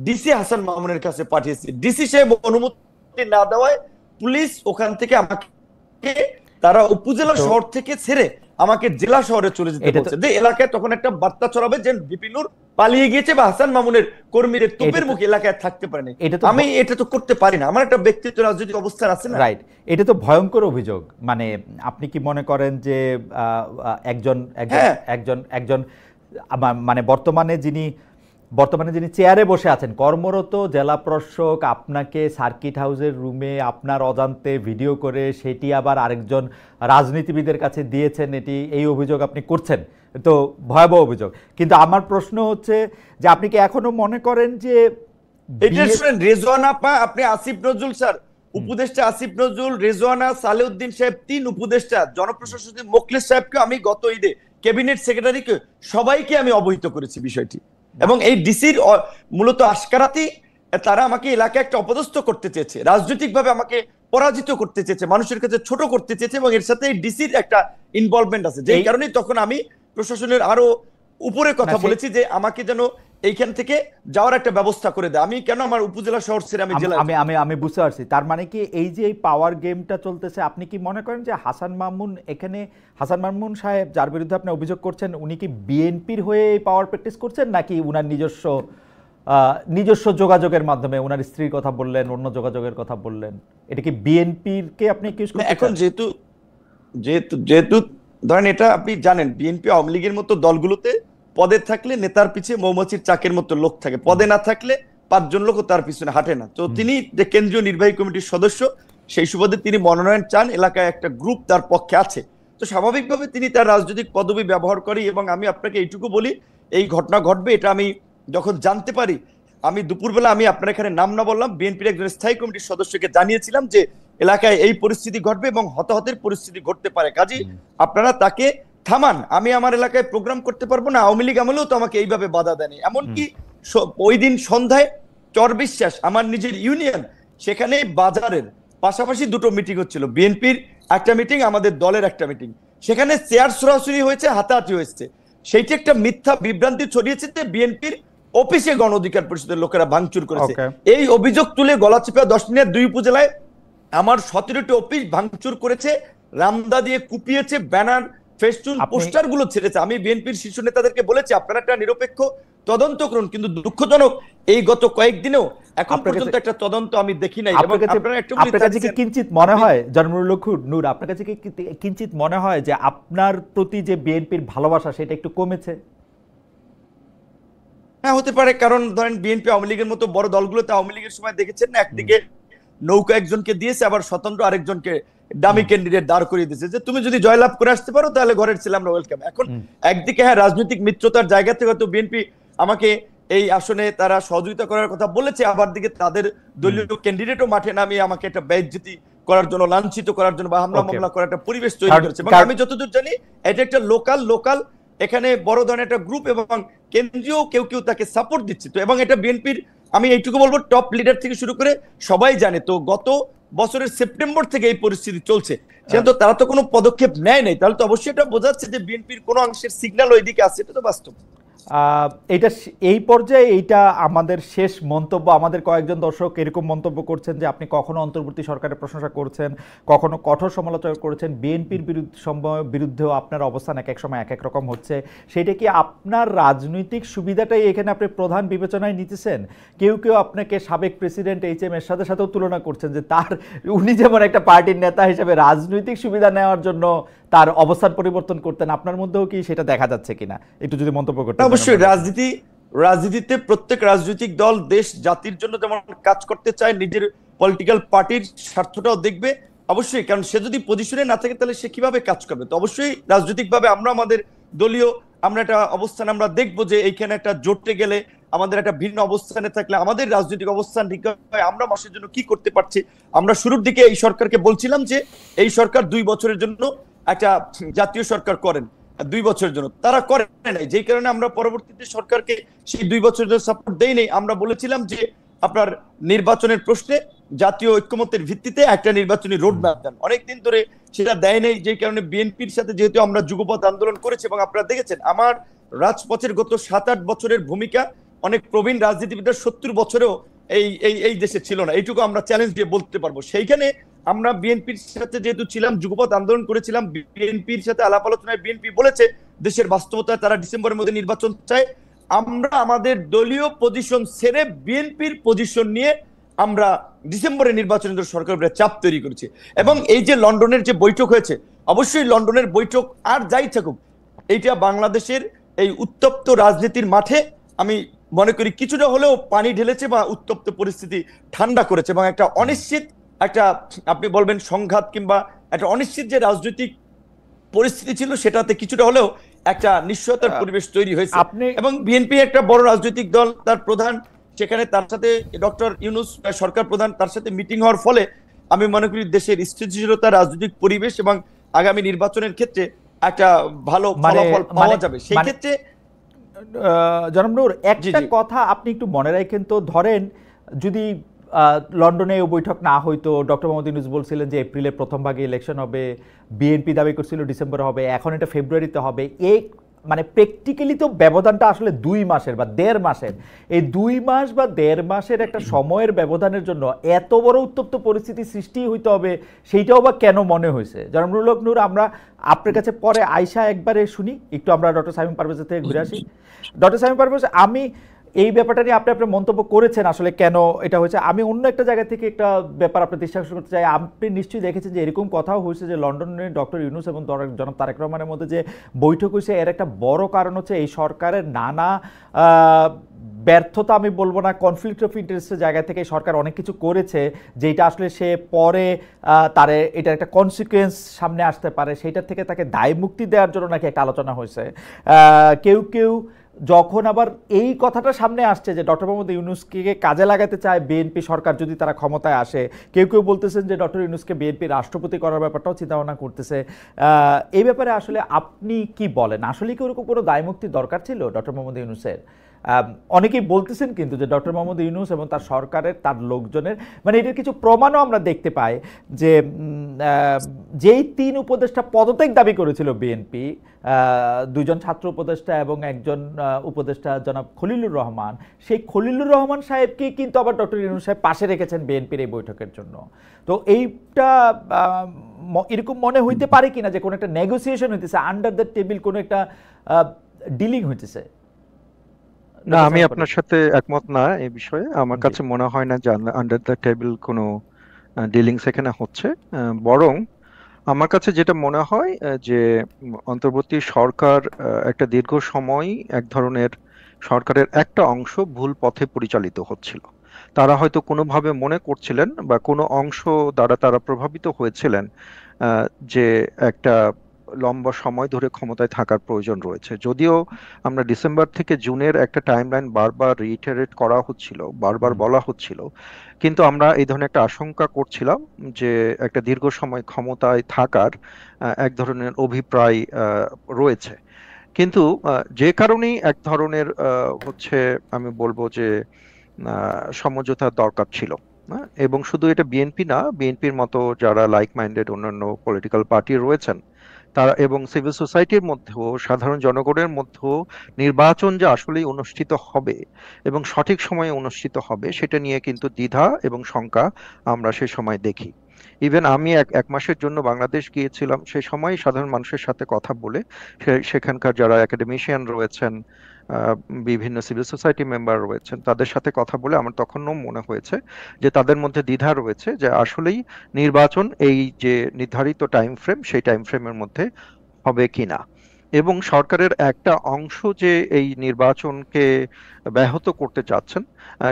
ডিসি হাসান মামুনের কাছে পাঠিয়েছি। ডিসি সাহেব অনুমতি না দেওয়ায় পুলিশ ওখান থেকে আমাকে, তারা উপজেলা শহর থেকে ছেড়ে আমাকে জেলা শহরে চলে যেতে বলছে, যে এলাকায় তখন একটা বার্তা ছড়াবে যে বিপিনুর পালিয়ে গিয়েছে বা হাসান মামুনের কর্মীরা তোপের মুখে এলাকায় থাকতে পারেনি। আমি এটা তো করতে পারি না, আমার একটা ব্যক্তিগত রাজনৈতিক অবস্থান আছে না। রাইট, এটা তো ভয়ঙ্কর অভিযোগ। মানে আপনি কি মনে করেন যে একজন মানে বর্তমানে যিনি চেয়ারে বসে আছেন, কর্মরত জেলা প্রশাসক, আপনাকে সার্কিট হাউসের রুমে আপনার অজান্তে ভিডিও করে সেটি আবার আরেকজন রাজনীতিবিদের কাছে দিয়েছেন, এই অভিযোগ আপনি করছেন, তো ভয়াবহ অভিযোগ। কিন্তু আমার প্রশ্ন হচ্ছে যে আপনি কি এখনো মনে করেন যে রেজওয়ানা আপনি আসিফ নজরুল স্যার, উপদেষ্টা আসিফ নজরুল, রেজওয়ানা, সালেউদ্দিন সাহেব, 3 উপদেষ্টা, জনপ্রশাসক মোখলেস সাহেবকে আমি গত ঈদে, ক্যাবিনেট সেক্রেটারিকে, সবাইকে আমি অবহিত করেছি বিষয়টি। এবং এই ডিসির মূলত আশকারাতি, তারা আমাকে এলাকায় একটা অপদস্থ করতে চেয়েছে, রাজনৈতিকভাবে আমাকে পরাজিত করতে চেয়েছে, মানুষের কাছে ছোট করতে চেয়েছে, এবং এর সাথে ডিসির একটা ইনভলভমেন্ট আছে, যেই কারণে তখন আমি প্রশাসনের আরো উপরে কথা বলেছি যে আমাকে যেন এইখান থেকে যাওয়ার একটা ব্যবস্থা করে দেয়। আমি কেন আমার উপজেলা শহর ছেড়ে আমি জেলা? আমি বুঝতে পারছি। তার মানে কি এই যে এই পাওয়ার গেমটা চলতেছে, আপনি কি মনে করেন যে হাসান মামুন সাহেব যার বিরুদ্ধে আপনি অভিযোগ করছেন, উনি কি বিএনপির হয়ে এই পাওয়ার প্র্যাকটিস করছেন, নাকি উনার নিজস্ব যোগাযোগের মাধ্যমে, উনার স্ত্রীর কথা বললেন, অন্য যোগাযোগের কথা বললেন, এটা কি বিএনপির কে আপনি অ্যাকিউজ করছেন? এখন যেহেতু ধরেন, এটা আপনি জানেন, বিএনপি আওয়ামী লীগের মতো দলগুলোতে পদে থাকলে নেতার পিছে মৌমাছির চাকের মতো লোক থাকে, পদে না থাকলে 5 জন লোক তার পিছনে হাঁটে না। তো তিনি যে কেন্দ্রীয় নির্বাহী কমিটির সদস্য, সেই সুবাদে তিনি মনোনয়ন চান, এলাকায় একটা গ্রুপ তার পক্ষে আছে, তো স্বাভাবিকভাবে তিনি তার রাজনৈতিক পদবি ব্যবহার করি। এবং আমি আপনাকে এইটুকু বলি, এই ঘটনা ঘটবে এটা আমি যখন জানতে পারি, আমি দুপুরবেলা, আমি আপনার এখানে নাম না বললাম, বিএনপির একজন স্থায়ী কমিটির সদস্যকে জানিয়েছিলাম যে এলাকায় এই পরিস্থিতি ঘটবে এবং হতাহতের পরিস্থিতি ঘটতে পারে, কাজেই আপনারা তাকে থামান। আমি আমার এলাকায় প্রোগ্রাম করতে পারবো না, আওয়ামী লীগ আমলেও তো আমাকে এইভাবে বাধা দেয়নি। এমনকি ওই দিন সন্ধ্যায় চরবিশ্বাস আমার নিজের ইউনিয়ন, সেখানে বাজারের পাশাপাশি দুটো মিটিং হচ্ছিল, বিএনপির একটা মিটিং, আমাদের দলের একটা মিটিং, সেখানে চেয়ার সরাসরি হয়েছে, হাতাহাতি হয়েছে। সেইটি একটা মিথ্যা বিভ্রান্তি ছড়িয়েছে যে বিএনপির অফিসে গণ অধিকার পরিষদের লোকেরা ভাঙচুর করেছে। এই অভিযোগ তুলে গলাচিপা 10 মিনিট 2 উপজেলায় আমার 17টি অফিস ভাঙচুর করেছে, রামদা দিয়ে কুপিয়েছে, ব্যানার ফেস্টুন পোস্টার গুলো ছেড়েছে। আমি বিএনপির শীর্ষ নেতাদেরকে বলেছি আপনারা একটা নিরপেক্ষ তদন্ত করুন, কিন্তু দুঃখজনক এই গত কয়েকদিনও এখন পর্যন্ত একটা তদন্ত আমি দেখি নাই। এবং আপনার কাছে কি কিঞ্চিত মনে হয় জন্মুল নূর, আপনার কাছে কি কিঞ্চিত মনে হয় যে আপনার প্রতি যে বিএনপির ভালোবাসা সেটা একটু কমেছে? হ্যাঁ, হতে পারে, কারণ ধরেন বিএনপি আওয়ামী লীগের মতো বড় দলগুলোতে আওয়ামী লীগের সময় দেখেছেন না, একদিকে নৌকা একজনকে দিয়েছে, আবার স্বতন্ত্র আরেকজনকে ডামি ক্যান্ডিডেট দাঁড় করিয়ে দিয়েছে যে তুমি যদি জয়লাভ করে আসতে পারো তাহলে ঘরের ছেলে আমরা ওয়েলকাম। এখন একদিকে হ্যাঁ রাজনৈতিক মিত্রতার জায়গা থেকে হয়তো বিএনপি আমাকে এই আসনে তারা সহযোগিতা করার কথা বলেছে, আবার দিকে তাদের দলীয় ক্যান্ডিডেটও মাঠে নামিয়ে আমাকে একটা বেইজ্জতি করার জন্য, লাঞ্ছিত করার জন্য বা হামলা মামলা করার একটা পরিবেশ তৈরি করেছে। এবং আমি যতদূর জানি এটা একটা লোকাল এখানে বড় ধরনের একটা গ্রুপ এবং কেন্দ্রীয় কেউ তাকে সাপোর্ট দিচ্ছে। তো এবং এটা বিএনপির, আমি এইটুকু বলবো, টপ লিডার থেকে শুরু করে সবাই জানে। তো গত বছরের সেপ্টেম্বর থেকে এই পরিস্থিতি চলছে, সেহেতু তারা তো কোনো পদক্ষেপ নেয় নাই, তাহলে তো অবশ্যই এটা বোঝাচ্ছে যে বিএনপির কোনো অংশের সিগন্যাল ওইদিকে আছে, এটা তো বাস্তব। এটা এই পর্যায়ে এইটা আমাদের শেষ মন্তব্য। আমাদের কয়েকজন দর্শক এরকম মন্তব্য করছেন যে আপনি কখনো অন্তর্বর্তী সরকারের প্রশংসা করছেন, কখনো কঠোর সমালোচনা করেছেন, বিএনপির বিরুদ্ধেও আপনার অবস্থান এক এক সময় এক এক রকম হচ্ছে। সেটা কি আপনার রাজনৈতিক সুবিধাটাই এখানে আপনি প্রধান বিবেচনায় নিতেছেন? কেউ আপনাকে সাবেক প্রেসিডেন্ট HM এরশাদের সাথেও তুলনা করছেন যে উনি যেমন একটা পার্টির নেতা হিসেবে রাজনৈতিক সুবিধা নেওয়ার জন্য তার অবস্থান পরিবর্তন করতেন, আপনার মধ্যেও কি সেটা দেখা যাচ্ছে কিনা একটু যদি মন্তব্য করতেন। অবশ্যই রাজনীতিতে প্রত্যেক রাজনৈতিক দল দেশ জাতির জন্য যেমন কাজ করতে চায়, নিজের পলিটিক্যাল পার্টির স্বার্থটাও দেখবে অবশ্যই, কারণ সে যদি পজিশনে না থাকে তাহলে সে কিভাবে কাজ করবে। তো অবশ্যই রাজনৈতিকভাবে আমরা আমাদের দলীয় আমরা একটা অবস্থান আমরা দেখবো যে এইখানে একটা জোটে গেলে আমাদের একটা ভিন্ন অবস্থানে থাকলে আমাদের রাজনৈতিক অবস্থান ঠিক হয়, আমরা মানুষের জন্য কি করতে পারছি। আমরা শুরুর দিকে এই সরকারকে বলছিলাম যে এই সরকার 2 বছরের জন্য একটা জাতীয় সরকার করেন, 2 বছরের জন্য, তারা করে নাই, যেই কারণে আমরা পরবর্তীতে সরকারকে সেই 2 বছরের জন্য সাপোর্ট দেই নাই। আমরা বলেছিলাম যে আপনার নির্বাচনের প্রশ্নে জাতীয় ঐক্যমত্যের ভিত্তিতে একটা নির্বাচনী রোড ম্যাপ দেন, অনেকদিন ধরে সেটা দেয় নাই, যেই কারণে বিএনপির সাথে যেহেতু আমরা যুগপৎ আন্দোলন করেছি এবং আপনারা দেখেছেন আমার রাজপথের গত 7-8 বছরের ভূমিকা অনেক প্রবীণ রাজনীতিবিদরা 70 বছরেও এই দেশে ছিল না, এইটুকু আমরা চ্যালেঞ্জ দিয়ে বলতে পারবো। সেইখানে আমরা বিএনপির সাথে যেহেতু ছিলাম, যুগপৎ আন্দোলন করেছিলাম, বিএনপির সাথে আলাপ আলোচনায় বিএনপি বলেছে দেশের বাস্তবতায় তারা ডিসেম্বরের মধ্যে নির্বাচন চায়। আমরা আমাদের দলীয় পজিশন ছেড়ে বিএনপির পজিশন নিয়ে আমরা ডিসেম্বরে নির্বাচনের জন্য সরকারের চাপ তৈরি করেছি। এবং এই যে লন্ডনের যে বৈঠক হয়েছে, অবশ্যই লন্ডনের বৈঠক আর যাই থাকুক, এইটা বাংলাদেশের এই উত্তপ্ত রাজনীতির মাঠে আমি মনে করি কিছুটা হলেও পানি ঢেলেছে বা উত্তপ্ত পরিস্থিতি ঠান্ডা করেছে এবং একটা অনিশ্চিত একটা আপনি বলবেন সংঘাত কিংবা একটা অনিশ্চিত যে রাজনৈতিক পরিস্থিতি ছিল সেটাতে কিছুটা হলেও একটা নিশ্চয়তার পরিবেশ তৈরি হয়েছে। এবং বিএনপি একটা বড় রাজনৈতিক দল, তার প্রধান সেখানে, তার সাথে ডক্টর ইউনূস সরকার প্রধান, তার সাথে মিটিং হওয়ার ফলে আমি মনে করি দেশের স্থিতিশীলতা, রাজনৈতিক পরিবেশ এবং আগামী নির্বাচনের ক্ষেত্রে একটা ভালো ফলাফল পাওয়া যাবে। সেই ক্ষেত্রে জনাব নূর, একটা কথা আপনি একটু মনে রাখেন তো, ধরেন যদি লন্ডনে বৈঠক না হইতো, ডক্টর মোহাম্মদ ইউনূস বলছিলেন যে এপ্রিলের প্রথম ভাগে ইলেকশন হবে, বিএনপি দাবি করছিল ডিসেম্বরে হবে, এখন এটা ফেব্রুয়ারিতে হবে, এই মানে প্র্যাকটিক্যালি তো ব্যবধানটা আসলে 2 মাসের বা 1.5 মাসের। এই 2 মাস বা 1.5 মাসের একটা সময়ের ব্যবধানের জন্য এত বড় উত্তপ্ত পরিস্থিতি সৃষ্টি হইতে হবে, সেইটাও বা কেন মনে হয়েছে? জনাব নূর, আমরা আপনার কাছে পরে আয়শা একবারে শুনি, একটু আমরা ডক্টর শামীম পারভেজের থেকে ঘুরে আসি। ডক্টর শামীম পারভেজ, আমি এই ব্যাপারটা নিয়ে আপনি আপনার মন্তব্য করেছেন আসলে কেন এটা হয়েছে। আমি অন্য একটা জায়গা থেকে একটা ব্যাপার আপনার দৃষ্টি আকর্ষণ করতে চাই। আপনি নিশ্চয়ই দেখেছেন যে এরকম কথাও হয়েছে যে লন্ডনে ডক্টর ইউনূস এবং জনাব তারেক রহমানের মধ্যে যে বৈঠক হয়েছে, এর একটা বড় কারণ হচ্ছে এই সরকারের নানা ব্যর্থতা, আমি বলবো না, কনফ্লিক্ট অফ ইন্টারেস্টের জায়গা থেকে সরকার অনেক কিছু করেছে যেটা আসলে সে পরে তার এটার একটা কনসিকুয়েন্স সামনে আসতে পারে, সেইটার থেকে তাকে দায় মুক্তি দেওয়ার জন্য নাকি একটা আলোচনা হয়েছে। কেউ যখন আবার এই কথাটা সামনে আসছে যে ডক্টর মোহাম্মদ ইউনূসকে কাজে লাগাতে চায় বিএনপি সরকার যদি তারা ক্ষমতায় আসে, কেউ কেউ বলতেছেন যে ডক্টর ইউনূসকে বিএনপি রাষ্ট্রপতি করার ব্যাপারটাও চিন্তাভাবনা করতেছে। এই ব্যাপারে আসলে আপনি কি বলেন? আসলে কি ওরকম কোনো দায়মুক্তির দরকার ছিল ডক্টর মোহাম্মদ ইউনূসের? অনেকেই বলতেছেন কিন্তু যে ডক্টর মোহাম্মদ ইউনূস এবং তার সরকারের, তার লোকজনের, মানে এটার কিছু প্রমাণও আমরা দেখতে পাই যে যেই 3 উপদেষ্টা পদত্যাগ দাবি করেছিল বিএনপি, 2 জন ছাত্র উপদেষ্টা এবং একজন উপদেষ্টা জনাব খলিলুর রহমান, সেই খলিলুর রহমান সাহেবকে কিন্তু আবার ডক্টর ইউনূস সাহেব পাশে রেখেছেন বিএনপির এই বৈঠকের জন্য। তো এইটা এরকম মনে হইতে পারে কিনা যে কোনো একটা নেগোসিয়েশন হইতেছে, আন্ডার দ্য টেবিল কোনো একটা ডিলিং হইতেছে? না, আমি আপনার সাথে একমত না এই বিষয়ে। আমার কাছে মনে হয় না যে আন্ডার দ্য টেবিল কোনো ডিলিংস এখানে হচ্ছে। বরং আমার কাছে যেটা মনে হয় যে অন্তর্বর্তী সরকার একটা দীর্ঘ সময় এক ধরনের সরকারের একটা অংশ ভুল পথে পরিচালিত হচ্ছিল। তারা হয়তো কোনোভাবে মনে করছিলেন বা কোনো অংশ দ্বারা তারা প্রভাবিত হয়েছিলেন যে একটা লম্বা সময় ধরে ক্ষমতায় থাকার প্রয়োজন রয়েছে। যদিও আমরা ডিসেম্বর থেকে জুনের একটা টাইমলাইন বারবার রিইটারেট করা হচ্ছিল, বারবার বলা হচ্ছিল, কিন্তু আমরা এই ধরনের একটা আশঙ্কা করছিলাম যে একটা দীর্ঘ সময় ক্ষমতায় থাকার এক ধরনের অভিপ্রায় রয়েছে। কিন্তু যে কারণেই এক ধরনের হচ্ছে আমি বলবো যে সমঝোতার দরকার ছিল। এবং শুধু এটা বিএনপি না, বিএনপির মতো যারা লাইক মাইন্ডেড অন্যান্য পলিটিক্যাল পার্টি রয়েছেন তারা এবং সিভিল সোসাইটির মধ্যেও, সাধারণ জনগণের মধ্যেও নির্বাচন যে আসলেই অনুষ্ঠিত হবে এবং সঠিক সময়ে অনুষ্ঠিত হবে সেটা নিয়ে কিন্তু দ্বিধা এবং শঙ্কা আমরা সে সময় দেখি। ইভেন আমি এক মাসের জন্য বাংলাদেশ গিয়েছিলাম, সে সময় সাধারণ মানুষের সাথে কথা বলে সেখানকার যারা একাডেমিশিয়ান রয়েছেন, বিভিন্ন সিভিল সোসাইটি মেম্বার রয়েছেন, তাদের সাথে কথা বলে আমার তখনও মনে হয়েছে যে তাদের মধ্যে দ্বিধা রয়েছে যে আসলেই নির্বাচন এই যে নির্ধারিত টাইম ফ্রেম সেই টাইম ফ্রেমের মধ্যে হবে কিনা। এবং সরকারের একটা অংশ যে এই নির্বাচনকে ব্যাহত করতে চাচ্ছেন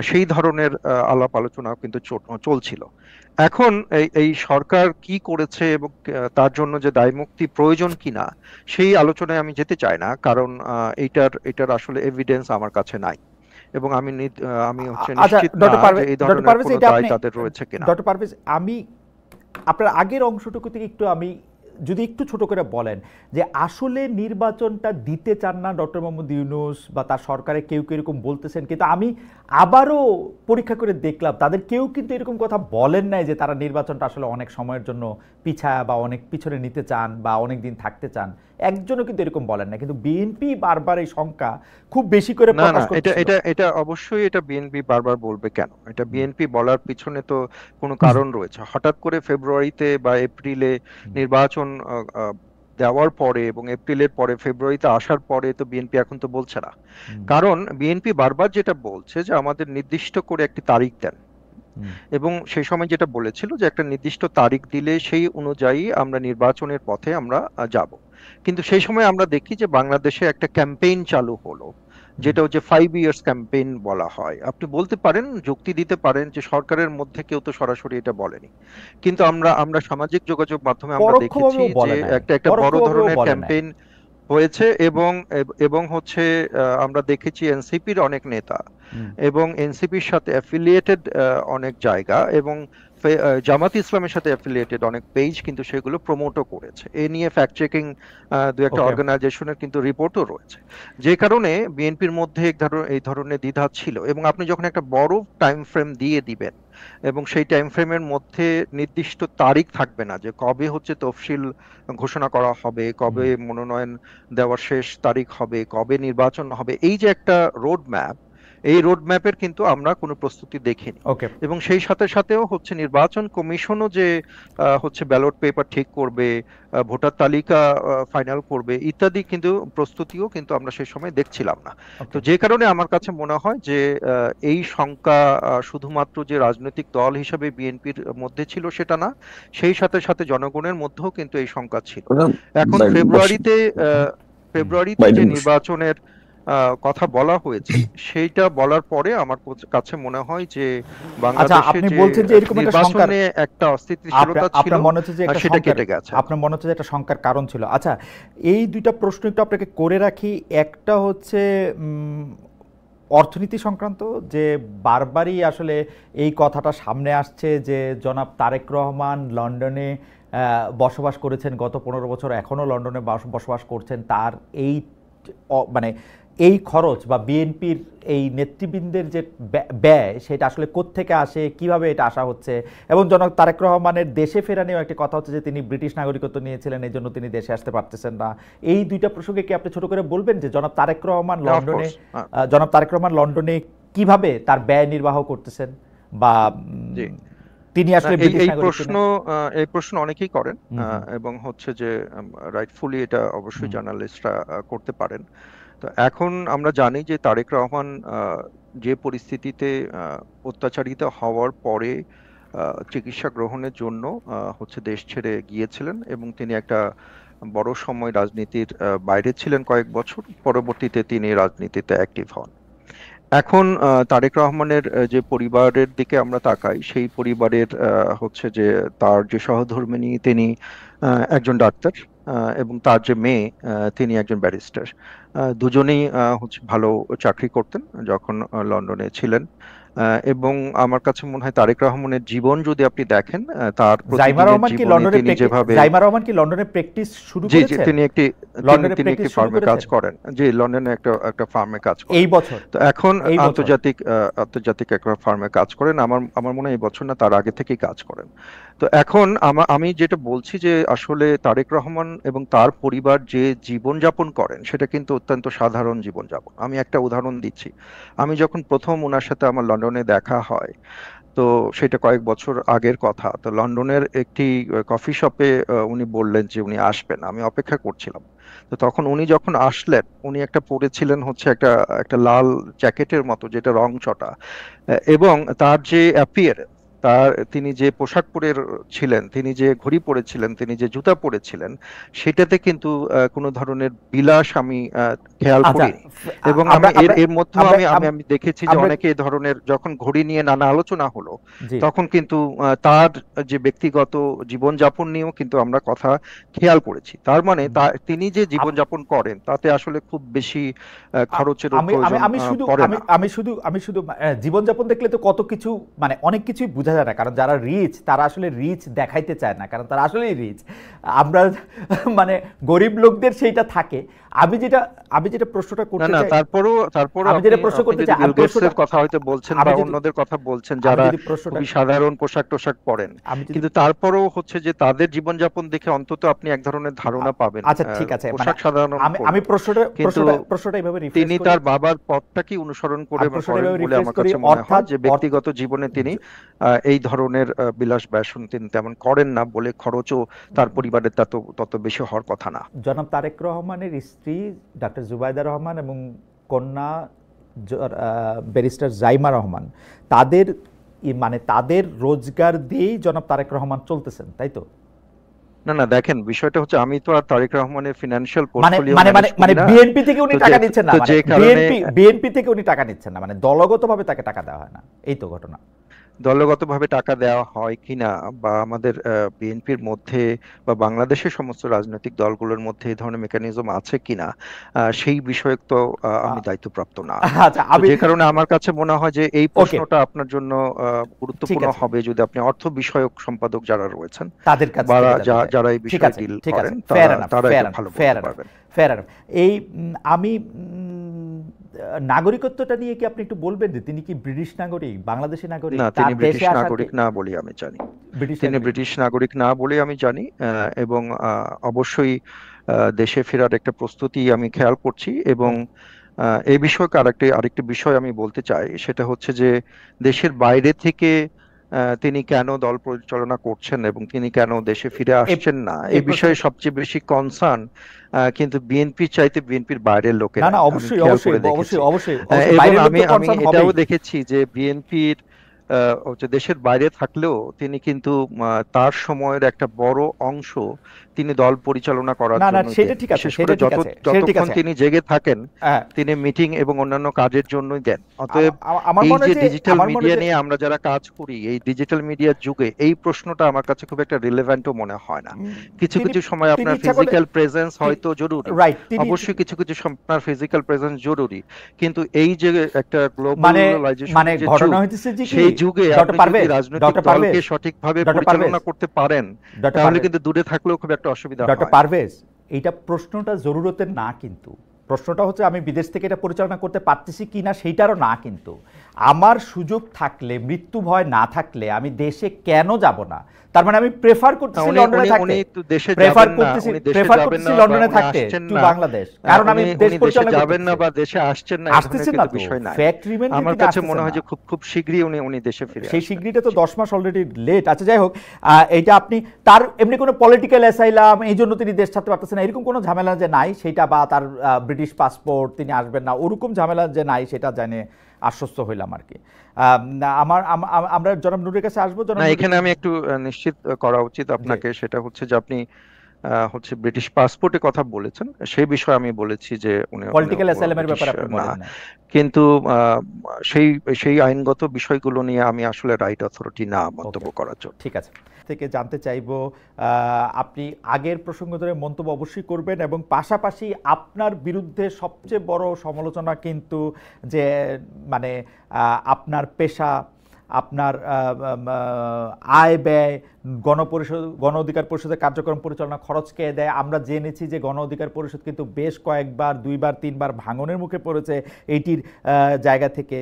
সেই ধরনের আলাপ আলোচনা কিন্তু চলছিল। এখন এই সরকার কি করেছে এবং তার জন্য যে দায়মুক্তি প্রয়োজন কিনা সেই আলোচনায় আমি যেতে চাই না, কারণ এটার আসলে এভিডেন্স আমার কাছে নাই এবং আমি হচ্ছে নিশ্চিত না যে এই ধরনের কোনো দায় তাদের রয়েছে কিনা। ডক্টর পারভেজ, আমি আপনার আগের অংশটুকু থেকে আমি যদি একটু ছোট করে বলেন যে আসলে নির্বাচনটা দিতে চান না ডক্টর মোহাম্মদ ইউনূস বা তার সরকারে কেউ কেউ এরকম বলতেছেন, কিন্তু আমি আবারও পরীক্ষা করে দেখলাম তাদের কেউ কিন্তু এরকম কথা বলেন নাই যে তারা নির্বাচনটা আসলে অনেক সময়ের জন্য পিছায়া বা অনেক পিছনে নিতে চান বা অনেক দিন থাকতে চান। একজনও কিন্তু এরকম বলেন না, কিন্তু বিএনপি বারবার এই শঙ্কা খুব বেশি করে প্রকাশ করছে। এটা অবশ্যই এটা বিএনপি বারবার বলবে কেন? এটা বিএনপি বলার পিছনে তো কোনো কারণ রয়েছে। হঠাৎ করে ফেব্রুয়ারিতে বা এপ্রিলে নির্বাচন দেওয়ার পরে এবং এপ্রিলের পরে ফেব্রুয়ারিতে আসার পরে তো বিএনপি এখন তো বলছে না। কারণ বিএনপি বারবার যেটা বলছে যে আমাদের নির্দিষ্ট করে একটি তারিখ দেন, এবং সেই সময় যেটা বলেছিল যে একটা নির্দিষ্ট তারিখ দিলে সেই অনুযায়ী আমরা নির্বাচনের পথে আমরা যাব। কিন্তু সেই সময় আমরা দেখি যে বাংলাদেশে একটা ক্যাম্পেইন চালু হলো, যেটা হচ্ছে 5 ইয়ার্স ক্যাম্পেইন বলা হয়। আপনি বলতে পারেন, যুক্তি দিতে পারেন যে সরকারের মধ্যে কেউ তো সরাসরি এটা বলেনি, কিন্তু আমরা সামাজিক যোগাযোগ মাধ্যমে আমরা দেখেছি যে একটা বড় ধরনের ক্যাম্পেইন হয়েছে এবং হচ্ছে আমরা দেখেছি এনসিপির অনেক নেতা এবং এনসিপির সাথে অ্যাফিলিয়েটেড অনেক জায়গা এবং জামাত ইসলামের সাথে অ্যাফিলিয়েটেড অনেক পেজ কিন্তু সেগুলো প্রমোটও করেছে। এ নিয়ে ফ্যাক্ট চেকিং দু একটা অর্গানাইজেশনের কিন্তু রিপোর্টও রয়েছে, যে কারণে বিএনপির মধ্যে এই ধরনের দ্বিধা ছিল। এবং আপনি যখন একটা বড় টাইম ফ্রেম দিয়ে দিবেন এবং সেই টাইম ফ্রেমের মধ্যে নির্দিষ্ট তারিখ থাকবে না যে কবে হচ্ছে তফসিল ঘোষণা করা হবে, কবে মনোনয়ন দেওয়ার শেষ তারিখ হবে, কবে নির্বাচন হবে, এই যে একটা রোড ম্যাপ, এই রোড ম্যাপের কিন্তু আমরা কোনো প্রস্তুতি দেখিনি। এবং সেই সাথে সাথেও হচ্ছে নির্বাচন কমিশনও যে হচ্ছে ব্যালট পেপার ঠিক করবে, ভোটার তালিকা ফাইনাল করবে ইত্যাদি কিন্তু প্রস্তুতিও কিন্তু আমরা সেই সময় দেখছিলাম না। তো যে কারণে আমার কাছে মনে হয় যে এই শঙ্কা শুধুমাত্র যে রাজনৈতিক দল হিসেবে বিএনপির মধ্যে ছিল সেটা না, সেই সাথে সাথে জনগণের মধ্যেও কিন্তু এই শঙ্কা ছিল। এখন ফেব্রুয়ারিতে যে কথা বলা হয়েছে, সেইটা বলার পরে আমার কাছে মনে হয় যে আচ্ছা, বাংলাদেশে আপনি যে বলছেন যে এরকম একটা শঙ্কার, নির্বাচনে একটা অস্থিতিশীলতা ছিল আপনার মনে হচ্ছে যে একটা সেটা শঙ্কার, কেটে গেছে। আপনার মনে হচ্ছে যে একটা শঙ্কার কারণ ছিল। আচ্ছা, এই দুইটা প্রশ্ন একটু আপনাকে করে রাখি। একটা হচ্ছে অর্থনীতি সংক্রান্ত, যে বারবারই আসলে এই কথাটা সামনে আসছে যে জনাব তারেক রহমান লন্ডনে বসবাস করেছেন গত 15 বছর, এখনও লন্ডনে বসবাস করছেন। তার এই মানে এই খরচ বা বিএনপির এই নেতৃবৃন্দের যে ব্যয়, সেটা আসলে কোত্থেকে আসে, কিভাবে এটা আসা হচ্ছে। এবং জনাব তারেক রহমানের দেশে ফেরা নিয়েও একটি কথা হচ্ছে যে তিনি ব্রিটিশ নাগরিকত্ব নিয়েছিলেন, এই জন্য তিনি দেশে আসতে পারতেছেন না। এই দুইটা প্রসঙ্গে কি আপনি ছোট করে বলবেন যে জনাব তারেক রহমান লন্ডনে কিভাবে তার ব্যয় নির্বাহ করতেছেন, বা তিনি আসলে এই প্রশ্ন অনেকেই করেন, এবং হচ্ছে যে রাইটফুলি এটা অবশ্যই জার্নালিস্টরা করতে পারেন। তো এখন আমরা জানি যে তারেক রহমান যে পরিস্থিতিতে অত্যাচারিত হওয়ার পরে চিকিৎসা গ্রহণের জন্য হচ্ছে দেশ ছেড়ে গিয়েছিলেন, এবং তিনি একটা বড় সময় রাজনীতির বাইরে ছিলেন কয়েক বছর, পরবর্তীতে তিনি রাজনীতিতে অ্যাক্টিভ হন। এখন তারেক রহমানের যে পরিবারের দিকে আমরা তাকাই, সেই পরিবারের হচ্ছে যে তার যে সহধর্মিণী তিনি একজন ডাক্তার, এবং তার যে মেয়ে তিনি একজন ব্যারিস্টার। দুজনেই হচ্ছে ভালো চাকরি করতেন যখন লন্ডনে ছিলেন। এবং আমার কাছে মনে হয় তারেক রহমানের জীবন যদি আপনি দেখেন, তার প্রতিদিনের জীবনে তিনি যেভাবে, জাইমা রহমান কি লন্ডনে প্র্যাকটিস শুরু করেছেন? তিনি একটি ফার্মে কাজ করেন। জি, লন্ডনে একটা ফার্মে কাজ করেন এই বছর। তো এখন আন্তর্জাতিক একটা ফার্মে কাজ করেন। আমার মনে হয় এই বছর না, তার আগে থেকেই কাজ করেন। তো এখন আমি যেটা বলছি যে আসলে তারেক রহমান এবং তার পরিবার যে জীবনযাপন করেন সেটা কিন্তু অত্যন্ত সাধারণ জীবনযাপন। আমি একটা উদাহরণ দিচ্ছি। আমি যখন প্রথম ওনার সাথে আমার লন্ডনে দেখা হয়, তো সেটা কয়েক বছর আগের কথা। তো লন্ডনের একটি কফি শপে উনি বললেন যে উনি আসবেন, আমি অপেক্ষা করছিলাম। তো তখন উনি যখন আসলেন, উনি একটা পরেছিলেন হচ্ছে একটা একটা লাল জ্যাকেটের মতো, যেটা রং চটা, এবং তার যে অ্যাপিয়ারেন্স, তিনি যে পোশাক পরে ছিলেন, তিনি যে ঘড়ি পরেছিলেন, তিনি যে জুতা পরেছিলেন, সেটাতে কিন্তু কোনো ধরনের বিলাস আমি খেয়াল করিনি। এবং আমি এর মধ্যে আমি দেখেছি যে অনেকে এই ধরনের, যখন ঘড়ি নিয়ে নানা আলোচনা হলো, তখন কিন্তু তার যে ব্যক্তিগত জীবনযাপন নিয়েও কিন্তু আমরা কথা খেয়াল করেছি। তার মানে তিনি যে জীবনযাপন করেন তাতে আসলে খুব বেশি খরচের প্রয়োজন পড়ে না। আমি শুধু জীবনযাপন দেখলে তো কত কিছু, মানে অনেক কিছুই বোঝা যায় না। কারণ যারা রিচ, তারা আসলে রিচ দেখাইতে চায় না, কারণ তারা আসলেই রিচ। আমরা মানে গরিব লোকদের সেইটা থাকে। আমি যেটা প্রশ্নটা করতে চাই, তারপরও আমি যেটা প্রশ্ন করতে চাই, বিল কথা হয়তো বলছেন বা অন্যদের কথা বলছেন যারা খুবই সাধারণ পোশাক পরেন, কিন্তু তারপরও হচ্ছে যে তাদের জীবনযাপন দেখে অন্তত আপনি এক ধরনের ধারণা পাবেন। আচ্ছা, ঠিক আছে, পোশাক সাধারণ, আমি প্রশ্নটা এইভাবে রিফ্রেশ করি, তিনি তার বাবার পথটাকে অনুসরণ করে বলে আমার কাছে মনে হয় যে ব্যক্তিগত জীবনে তিনি এই ধরনের বিলাস ব্যসন তিনি তেমন করেন না বলে খরচও তার পরিবারের তত বেশি হওয়ার কথা না। জনাব তারেক রহমানের স্ত্রী ডক্টর জুবাইদা রহমান এবং কন্যা ব্যারিস্টার জাইমা রহমান, তাদের রোজগার দিয়েই জনাব তারেক রহমান চলতেছেন, তাই তো? না, দেখেন, বিষয়টা হচ্ছে আমি তো আর তারেক রহমানের ফিনান্সিয়াল পোর্টফোলিও মানে বিএনপি থেকে উনি টাকা নিচ্ছেন না, বিএনপি থেকে উনি টাকা নিচ্ছেন না, মানে দলগতভাবে তাকে টাকা দেওয়া হয় না, এই তো ঘটনা। দলগতভাবে টাকা দেওয়া হয় কিনা, বা আমাদের বিএনপির মধ্যে বা বাংলাদেশের সমস্ত রাজনৈতিক দলগুলোর মধ্যে এই ধরনের মেকানিজম আছে কিনা, সেই বিষয়ে তো আমি দায়িত্বপ্রাপ্ত না। যে কারণে আমার কাছে মনে হয় যে এই প্রশ্নটা আপনার জন্য গুরুত্বপূর্ণ হবে যদি আপনি অর্থ বিষয়ক সম্পাদক যারা রয়েছেন, তাদের কাছে, যারা এই বিষয়ে ডিল করেন, তারা ভালো বলতে পারবেন। এই আমি নাগরিকত্বটা নিয়ে কি আপনি একটু বলবেন যে তিনি কি ব্রিটিশ নাগরিক, বাংলাদেশি নাগরিক? না, তিনি ব্রিটিশ নাগরিক না বলে আমি জানি। তিনি ব্রিটিশ নাগরিক না বলে আমি জানি, এবং অবশ্যই দেশে ফেরার একটা প্রস্তুতি আমি খেয়াল করছি। এবং এই বিষয়কে আরেকটি বিষয় আমি বলতে চাই, সেটা হচ্ছে যে দেশের বাইরে থেকে তিনি কেন দল পরিচালনা করছেন এবং তিনি কেন দেশে ফিরে আসছেন না, এই বিষয়ে সবচেয়ে বেশি কনসার্ন কিন্তু বিএনপির চাইতে বিএনপির বাইরের লোকেরা। এবং আমি এটাও দেখেছি যে বিএনপির দেশের বাইরে থাকলেও তিনি কিন্তু তার সময়ের একটা বড় অংশ তিনি দল পরিচালনা করার না না জন্য সেটা ঠিক আছে, বিশেষ সেটা করে ঠিক আছে, সেটা ঠিক যতক্ষণ আছে। তিনি জেগে থাকেন হ্যাঁ, তিনি মিটিং এবং অন্যান্য কাজের জন্যই দেন। অতএব আমার এই মনে যে হয় ডিজিটাল আমার মনে মিডিয়া হয় নিয়ে আমরা যারা কাজ করি, এই ডিজিটাল মিডিয়ার যুগে এই প্রশ্নটা আমার কাছে খুব একটা রিলেভেন্টও মনে হয় না। কিছু তিনি কিছু সময় তিনি আপনার ইচ্ছা করলে ফিজিক্যাল প্রেজেন্স হয়তো জরুরি, রাইট, তিনি অবশ্যই কিছু কিছু আপনার ফিজিক্যাল প্রেজেন্স জরুরি, কিন্তু এই যে একটা মানে গ্লোবালাইজেশনের যে যুগ, ঘটনা হইতেছে যে কি সেই যুগে ডক্টর আপনি যদি পারভেজ, রাজনৈতিক ডক্টর দলকে পারভেজ, সঠিকভাবে ডক্টর পারভেজ, পরিচালনা করতে পারেন ডক্টর তাহলে পারভেজ, কিন্তু দূরে থাকলেও খুব একটা অসুবিধা ডক্টর হয় না। পারভেজ, এইটা প্রশ্নটা জরুরতের না, কিন্তু প্রশ্নটা হচ্ছে আমি বিদেশ থেকে এটা পরিচালনা করতে পারতেছি কি না সেইটারও না, কিন্তু আমার সুযোগ থাকলে, মৃত্যু ভয় না থাকলে আমি দেশে কেন যাব না? তার মানে আমি প্রেফার করতেছি লন্ডনে থাকতে, প্রেফার করতেছি লন্ডনে থাকতে টু বাংলাদেশ, কারণ আমি দেশ পরিচালনা যাবেন না বা দেশে আসছেন না, আসতেছেন না, বিষয় না, ফ্যাক্ট রিমেইন। আমার কাছে মনে হয় যে খুব শীঘ্রই উনি দেশে ফিরে আসবেন। সেই শীঘ্রইটা তো 10 মাস অলরেডি লেট। আচ্ছা যাই হোক, এইটা আপনি তার এমনি কোনো পলিটিক্যাল অ্যাসাইলাম এই জন্য তিনি দেশ ছাড়তে পারতেছেন না এরকম কোনো ঝামেলা যে নাই সেটা, বা তার ব্রিটিশ পাসপোর্ট তিনি আসবেন না ওরকম ঝামেলা যে নাই সেটা জানে আশ্বস্ত হইলাম আর কি। আমরা জনাব নূরের কাছে আসবো। না, এখানে আমি একটু নিশ্চিত করা উচিত আপনাকে, সেটা হচ্ছে যে আপনি ব্রিটিশ পাসপোর্টের কথা বলেছেন, সেই বিষয়ে আমি বলেছি যে উনি পলিটিক্যাল অ্যাসাইলামের ব্যাপারে আপনি বলেন না, কিন্তু সেই আইনগত বিষয়গুলো নিয়ে আমি আসলে রাইট অথরিটি না মন্তব্য করার জন্য। ঠিক আছে, থেকে জানতে চাইবো আপনি আগের প্রসঙ্গ ধরে মন্তব্য অবশ্যই করবেন, এবং পাশাপাশি আপনার বিরুদ্ধে সবচেয়ে বড় সমালোচনা কিন্তু যে মানে আপনার পেশা, আপনার আয় ব্যয়, গণ অধিকার পরিষদের কার্যক্রম পরিচালনা খরচ কে দেয়। আমরা জেনেছি যে গণ অধিকার পরিষদ কিন্তু বেশ কয়েকবার, 2বার 3বার ভাঙনের মুখে পড়েছে এইটির জায়গা থেকে।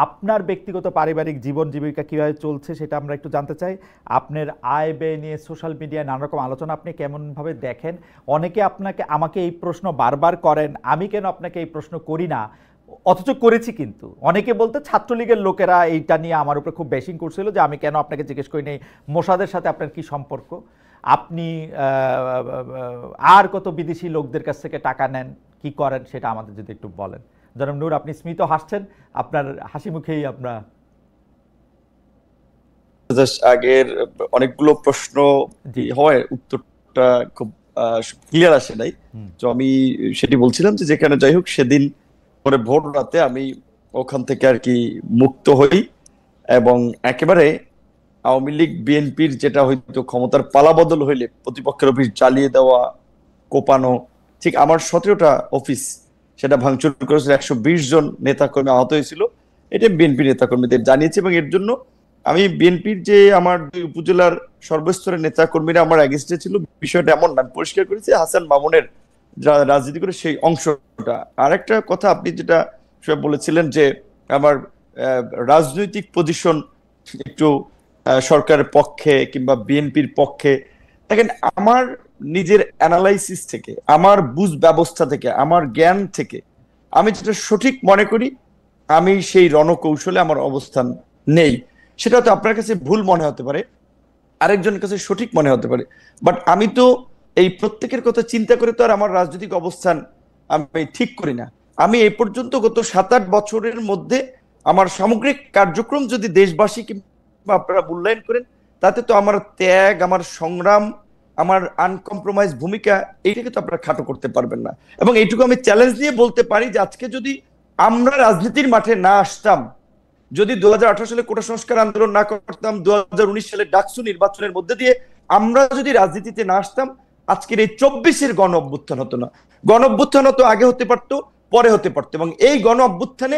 আপনার ব্যক্তিগত পারিবারিক জীবন জীবিকা কীভাবে চলছে সেটা আমরা একটু জানতে চাই। আপনার আয় ব্যয় নিয়ে সোশ্যাল মিডিয়ায় নানা রকম আলোচনা আপনি কেমনভাবে দেখেন? অনেকে আমাকে এই প্রশ্ন বারবার করেন, আমি কেন আপনাকে এই প্রশ্ন করি না, অথচ করেছি। কিন্তু অনেকে বলতে ছাত্রলীগের লোকেরা এইটা নিয়ে আমার উপরে খুব বেশিং করছিল যে আমি কেন আপনাকে জিজ্ঞেস করি নেই মোসাদের সাথে আপনার কি সম্পর্ক, আপনি আর কত বিদেশি লোকদের কাছ থেকে টাকা নেন, কি করেন সেটা আমাদের যদি একটু বলেন। জনাব নূর, আপনি স্মিত হাসছেন, আপনার হাসি মুখেই আমরা আগের অনেকগুলো প্রশ্ন হয় উত্তরটা খুব ক্লিয়ার আসে নাই, তো আমি সেটি বলছিলাম যে যেখানে যাই হোক সেদিন পরে ভোর রাতে আমি ওখান থেকে আর কি মুক্ত হই, এবং একেবারে আওয়ামী লীগ বিএনপির যেটা হয়তো ক্ষমতার পালাবদল হইলে প্রতিপক্ষের অফিস জ্বালিয়ে দেওয়া, কোপানো, ঠিক আমার 17টা অফিস সেটা ভাঙচুর করেছিল, 120 জন নেতাকর্মী আহত হয়েছিল, এটা বিএনপি নেতাকর্মীদের জানিয়েছে। এবং এর জন্য আমি বিএনপির যে আমার 2 উপজেলার সর্বস্তরের নেতাকর্মীরা আমার এগেইনস্টে ছিল, বিষয়টা এমন না, পরিষ্কার করেছি হাসান মামুনের রাজনীতি করে সেই অংশটা। আরেকটা কথা আপনি যেটা বলেছিলেন যে আমার রাজনৈতিক পজিশন একটু সরকারের পক্ষে কিংবা বিএনপির পক্ষে, দেখেন আমার নিজের অ্যানালাইসিস থেকে, আমার বুঝ ব্যবস্থা থেকে, আমার জ্ঞান থেকে আমি যেটা সঠিক মনে করি আমি সেই রণকৌশলে আমার অবস্থান নেই। সেটা তো আপনার কাছে ভুল মনে হতে পারে, আরেকজনের কাছে সঠিক মনে হতে পারে, বাট আমি তো এই প্রত্যেকের কথা চিন্তা করে তো আর আমার রাজনৈতিক অবস্থান আমি ঠিক করি না। আমি এই পর্যন্ত গত 7-8 বছরের মধ্যে আমার সামগ্রিক কার্যক্রম যদি দেশবাসী কিংবা আপনারা মূল্যায়ন করেন, তাতে তো আমার ত্যাগ, আমার সংগ্রাম, আমার আনকম্প্রোমাইজ ভূমিকা, এইটাকে তো আপনারা খাটো করতে পারবেন না। এবং এইটুকু আমি চ্যালেঞ্জ দিয়ে বলতে পারি যে আজকে যদি আমরা রাজনীতির মাঠে না আসতাম, যদি 2018 সালে কোটা সংস্কার আন্দোলন না করতাম, 2019 সালে ডাকসু নির্বাচনের মধ্যে দিয়ে আমরা যদি রাজনীতিতে না আসতাম, আজকের এই 24-এর গণ অভ্যুত্থান হতো না। গণ অভ্যুত্থান হতো আগে হতে পারতো, পরে হতে পারতো, এবং এই গণ অভ্যুত্থানে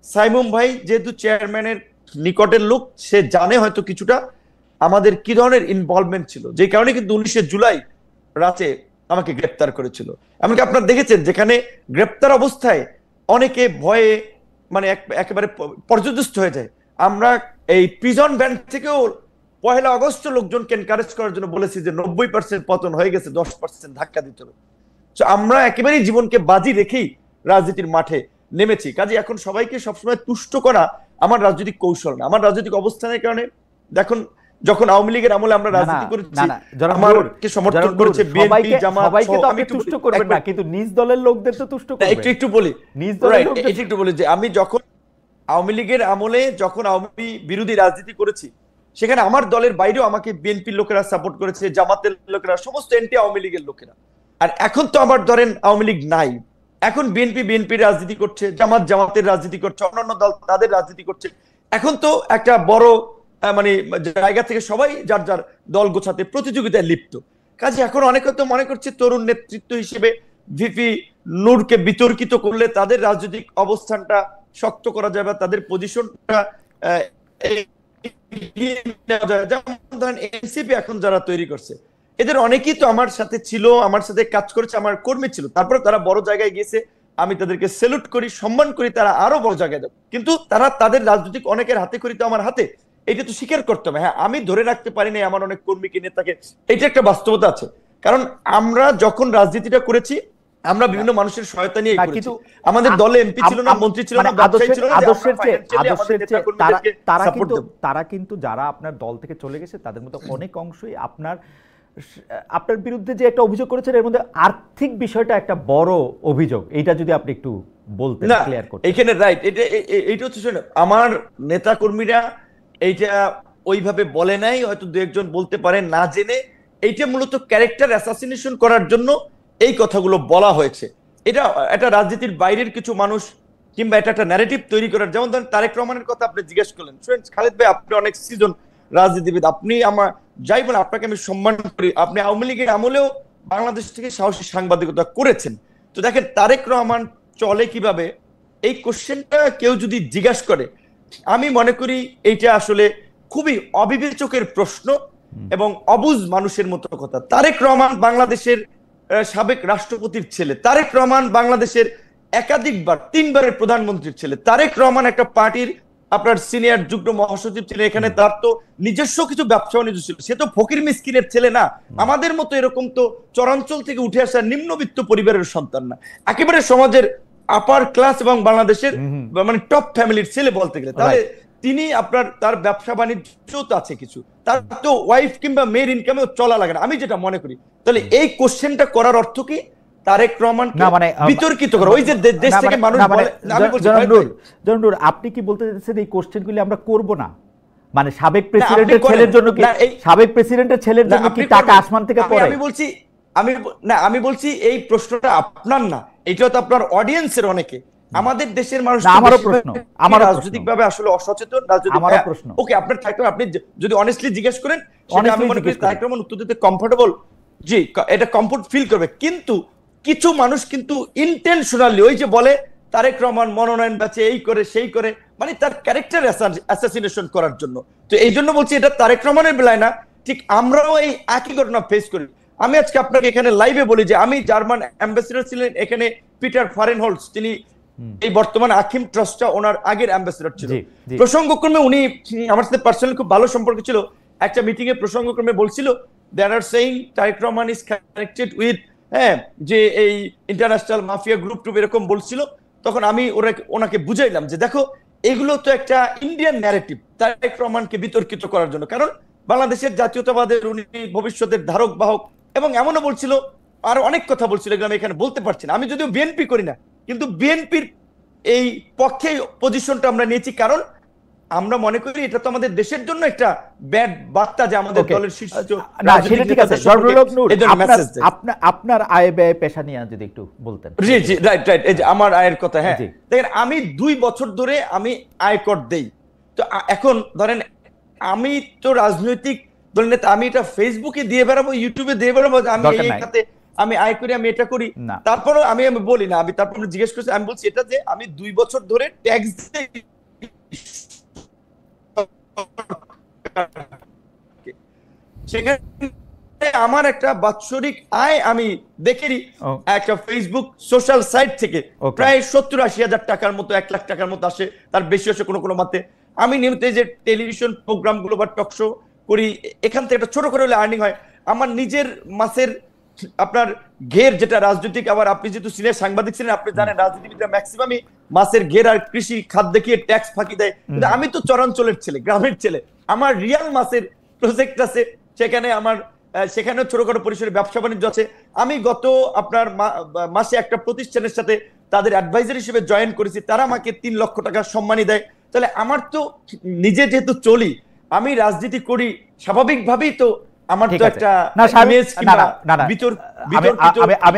সাইমুম ভাই যেহেতু চেয়ারম্যানের নিকটের লোক, সে জানে হয়তো কিছুটা আমাদের কি ধরনের ইনভলভমেন্ট ছিল, যে কারণে কিন্তু 19শে জুলাই রাতে আমাকে গ্রেপ্তার করেছিল। এমনকি আপনারা দেখেছেন যেখানে গ্রেপ্তার অবস্থায় অনেকে ভয়ে মানে একেবারে পর্যদস্ত হয়ে যায়। আমরা এই প্রিজন ভ্যান থেকেও 1 আগস্ট লোকজনকে এনকারেজ করার জন্য বলেছি যে 90% পতন হয়ে গেছে, 10% ধাক্কা দিতে হবে। তো আমরা একেবারেই জীবনকে বাজি রেখেই রাজনীতির মাঠে নেমেছি। কাজে এখন সবাইকে সবসময় তুষ্ট করা আমার রাজনৈতিক কৌশল না, আমার রাজনৈতিক অবস্থানের কারণে। দেখুন যখন আওয়ামী লীগের আমলে আমরা রাজনীতি করেছি, আমাকে সমর্থন করেছে বিএনপি, জামাত, সবাইকে তো আপনি তুষ্ট করবেন না, কিন্তু নিজ দলের লোকদের তো তুষ্ট করবেন। একটু বলি, নিজ দলের লোকদের একটু বলি যে আমি যখন আওয়ামী লীগের আমলে যখন আওয়ামী বিরোধী রাজনীতি করেছি, সেখানে আমার দলের বাইরেও আমাকে বিএনপির লোকেরা সাপোর্ট করেছে, জামাতের লোকেরা, সমস্ত এনটি আওয়ামী লীগের লোকেরা। আর এখন তো আমার ধরেন আওয়ামী লীগ নাই, এখন বিএনপির রাজনীতি করছে, জামাতের রাজনীতি করছে, অন্যান্য দল তাদের রাজনীতি করছে। এখন তো একটা বড় মানে জায়গা থেকে সবাই যার যার দল গোছাতে প্রতিযোগিতায় লিপ্ত। কাজে এখন অনেকে তো মনে করছে তরুণ নেতৃত্ব হিসেবে ভিপি নূরকে বিতর্কিত করলে তাদের রাজনৈতিক অবস্থানটা শক্ত করা যাবে, তাদের পজিশনটা যেমন ধরেন এনসিপি এখন যারা তৈরি করছে, এদের অনেকেই তো আমার সাথে ছিল, আমার সাথে কাজ করেছে, আমার কর্মী ছিল, তারপরে তারা বড় জায়গায় গিয়েছে, আমি তাদেরকে স্যালুট করি, সম্মান করি, তারা আরো বড় জায়গায় যাবে। কিন্তু তারা তাদের রাজনৈতিক অনেকের হাতে করি তো আমার হাতে, এটা তো স্বীকার করতে হবে। হ্যাঁ, আমি ধরে রাখতে পারি না আমার অনেক কর্মীকে, নেতাকে, এটা একটা বাস্তবতা আছে। কারণ আমরা যখন রাজনীতিটা করেছি আমরা বিভিন্ন মানুষের সহায়তা নিয়ে করেছি। আমাদের দলে এমপি ছিল না, মন্ত্রী ছিল না, ব্যবসায়ী ছিল না, তারা কিন্তু যারা আপনার দল থেকে চলে গেছে তাদের মধ্যে অনেক অংশই আপনার বিরুদ্ধে যে একটা অভিযোগ করেছেন এর মধ্যে আর্থিক বিষয়টা একটা বড় অভিযোগ। এইটা যদি আপনি একটু বলতেন, ক্লিয়ার করতেন। এখানে রাইট, এটা হচ্ছে শুনুন, আমার নেতা কর্মীরা এইটা ওইভাবে বলে নাই, হয়তো দু একজন বলতে পারে না জেনে। এইটা মূলত ক্যারেক্টার অ্যাসাসিনেশন করার জন্য এই কথাগুলো বলা হয়েছে। এটা একটা রাজনীতির বাইরের কিছু মানুষ কিংবা এটা একটা ন্যারেটিভ তৈরি করার, যেমন ধরেন তারেক রহমানের কথা আপনি জিজ্ঞেস করলেন। খালেদ ভাই, আপনি অনেক সিজন রাজনীতিবিদ, আপনি আমার যাই বলেন আপনাকে আমি সম্মান করি, আপনি আওয়ামী লীগের আমলেও বাংলাদেশ থেকে সাহসী সাংবাদিকতা করেছেন। তো দেখেন তারেক রহমান চলে কিভাবে, এই কোশ্চেনটা কেউ যদি জিজ্ঞাসা করে, আমি মনে করি এইটা আসলে খুবই অবিবেচকের প্রশ্ন এবং অবুঝ মানুষের মতো কথা। তারেক রহমান বাংলাদেশের সাবেক রাষ্ট্রপতির ছেলে, তারেক রহমান বাংলাদেশের একাধিকবার 3বারের প্রধানমন্ত্রীর ছেলে, তারেক রহমান একটা পার্টির আপনার সিনিয়র যুগ্ম মহাসচিব ছিলেন, এখানে তার তো নিজস্ব কিছু ব্যবসা বাণিজ্য ছিল, সে তো ফকির মিসকিনের ছেলে না, আমাদের মতো এরকম তো চরাঞ্চল থেকে উঠে আসা নিম্নবিত্ত পরিবারের সন্তান না, একেবারে সমাজের আপার ক্লাস এবং বাংলাদেশের মানে টপ ফ্যামিলির ছেলে বলতে গেলে। তাহলে তিনি আপনার তার ব্যবসা বাণিজ্য তো আছে কিছু, তার তো ওয়াইফ কিংবা মেয়ের ইনকামেও চলা লাগে না, আমি যেটা মনে করি। তাহলে এই কোশ্চেনটা করার অর্থ কি? তারেক রহমান বিতর্কিত করে, ওই যে দেশ থেকে মানুষ বলে। আমি বলছি জননুর, আপনি কি বলতে চাইছেন এই কোশ্চেনগুলি আমরা করব না? মানে সাবেক প্রেসিডেন্টের ছেলের জন্য কি, সাবেক প্রেসিডেন্টের ছেলের জন্য কি টাকা আসমান থেকে পড়ে? আমি বলছি এই প্রশ্নটা আপনার না, এটা তো আপনার অডিয়েন্সের অনেকে, আমাদের দেশের মানুষ। আমারও প্রশ্ন, রাজনৈতিক ভাবে আসলে অসচেতন, আমারও প্রশ্ন। ওকে, আপনার থাকবে, আপনি যদি অনেস্টলি জিজ্ঞেস করেন আমি মনে করি তারেক রহমান উত্তর দিতে কমফোর্টেবল, জি এটা কমফোর্ট ফিল করবে। কিন্তু কিছু মানুষ কিন্তু ইন্টেনশনালি ওই যে বলে তারেক রহমান মনোনয়ন বেচে, এই করে সেই করে, মানে তার ক্যারেক্টার অ্যাসাসিনেশন করার জন্য। তো এই জন্য বলছি এটা তারেক রহমানের বেলায় না, ঠিক আমরাও এই একই ঘটনা ফেস করি। আমি আজকে আপনাকে এখানে লাইভে বলি যে আমি জার্মান অ্যাম্বাসেডর ছিলেন এখানে পিটার ফারেনহোল্টস, তিনি এই বর্তমান আকিম ট্রাস্টটা ওনার আগের অ্যাম্বাসেডর ছিল। প্রসঙ্গক্রমে উনি আমার সাথে পার্সোনালি খুব ভালো সম্পর্ক ছিল, একটা মিটিং এ প্রসঙ্গক্রমে বলছিল they are saying Tarique Rahman is connected with যে এই ইন্টারন্যাশনাল মাফিয়া গ্রুপ টুপ এরকম বলছিল। তখন আমি ওনাকে বুঝাইলাম যে দেখো এগুলো তো একটা ইন্ডিয়ান ন্যারেটিভ তারেক রহমানকে বিতর্কিত করার জন্য, কারণ বাংলাদেশের জাতীয়তাবাদের উনি ভবিষ্যতের ধারক বাহক, এবং এমনও বলছিল আর অনেক কথা বলছিল, এগুলো আমি এখানে বলতে পারছি না। আমি যদিও বিএনপি করি না, কিন্তু বিএনপির এই পক্ষে পজিশনটা আমরা নিয়েছি, কারণ আমরা মনে করি এটা তো আমাদের দেশের জন্য একটা ব্যাড বার্তা যে আমাদের দলের শীর্ষ। না সেটা ঠিক আছে, আপনার আয় ব্যয় পেশা নিয়ে যদি একটু বলতেন। জি জি রাইট রাইট, এই যে আমার আয়ের কথা। হ্যাঁ দেখেন, আমি 2 বছর ধরে আমি আয়কর দেই। তো এখন ধরেন আমি তো রাজনৈতিক দলের নেতা, আমি এটা ফেসবুকে দিয়ে বেড়াবো, ইউটিউবে দিয়ে বেড়াবো আমি এই খাতে আমি আয় করি, আমি এটা করি। তারপরও আমি বলি না, আমি তারপর জিজ্ঞেস করছি, আমি বলছি এটা যে আমি 2 বছর ধরে ট্যাক্স দেই, সেখানে আমার একটা বাৎসরিক আয় আমি দেখেছি একটা ফেসবুক সোশ্যাল সাইট থেকে প্রায় 70-80 হাজার টাকার মতো, 1 লাখ টাকার মতো আসে, তার বেশি আসে কোনো কোনো মাত্রে। আমি নিয়মিত যে টেলিভিশন প্রোগ্রাম গুলো বা টক শো করি, এখান থেকে একটা ছোট করে হলে আর্নিং হয়। আমার নিজের মাসের আপনার ঘের যেটা রাজনৈতিক, আবার আপনি যেহেতু সিনিয়র সাংবাদিক ছিলেন আপনি জানেন রাজনীতিবিদরা ম্যাক্সিমামই মাসের ঘের আর কৃষি খাত দেখিয়ে ট্যাক্স ফাঁকি দেয়, কিন্তু আমি তো চরাঞ্চলের ছেলে, গ্রামের ছেলে, আমার রিয়াল মাসের প্রজেক্ট আছে, সেখানে আমার সেখানেও ছোটখাটো পরিসরে ব্যবসা বাণিজ্য আছে। আমি গত আপনার মাসে একটা প্রতিষ্ঠানের সাথে তাদের অ্যাডভাইজার হিসেবে জয়েন করেছি, তারা আমাকে 3 লক্ষ টাকা সম্মানী দেয়। তাহলে আমার তো নিজে যেহেতু চলি, আমি রাজনীতি করি স্বাভাবিকভাবেই তো আমার ঠিক তো আছে। একটা না স্বামী ইমেজ না কিংবা না না না বিতর্ক আমি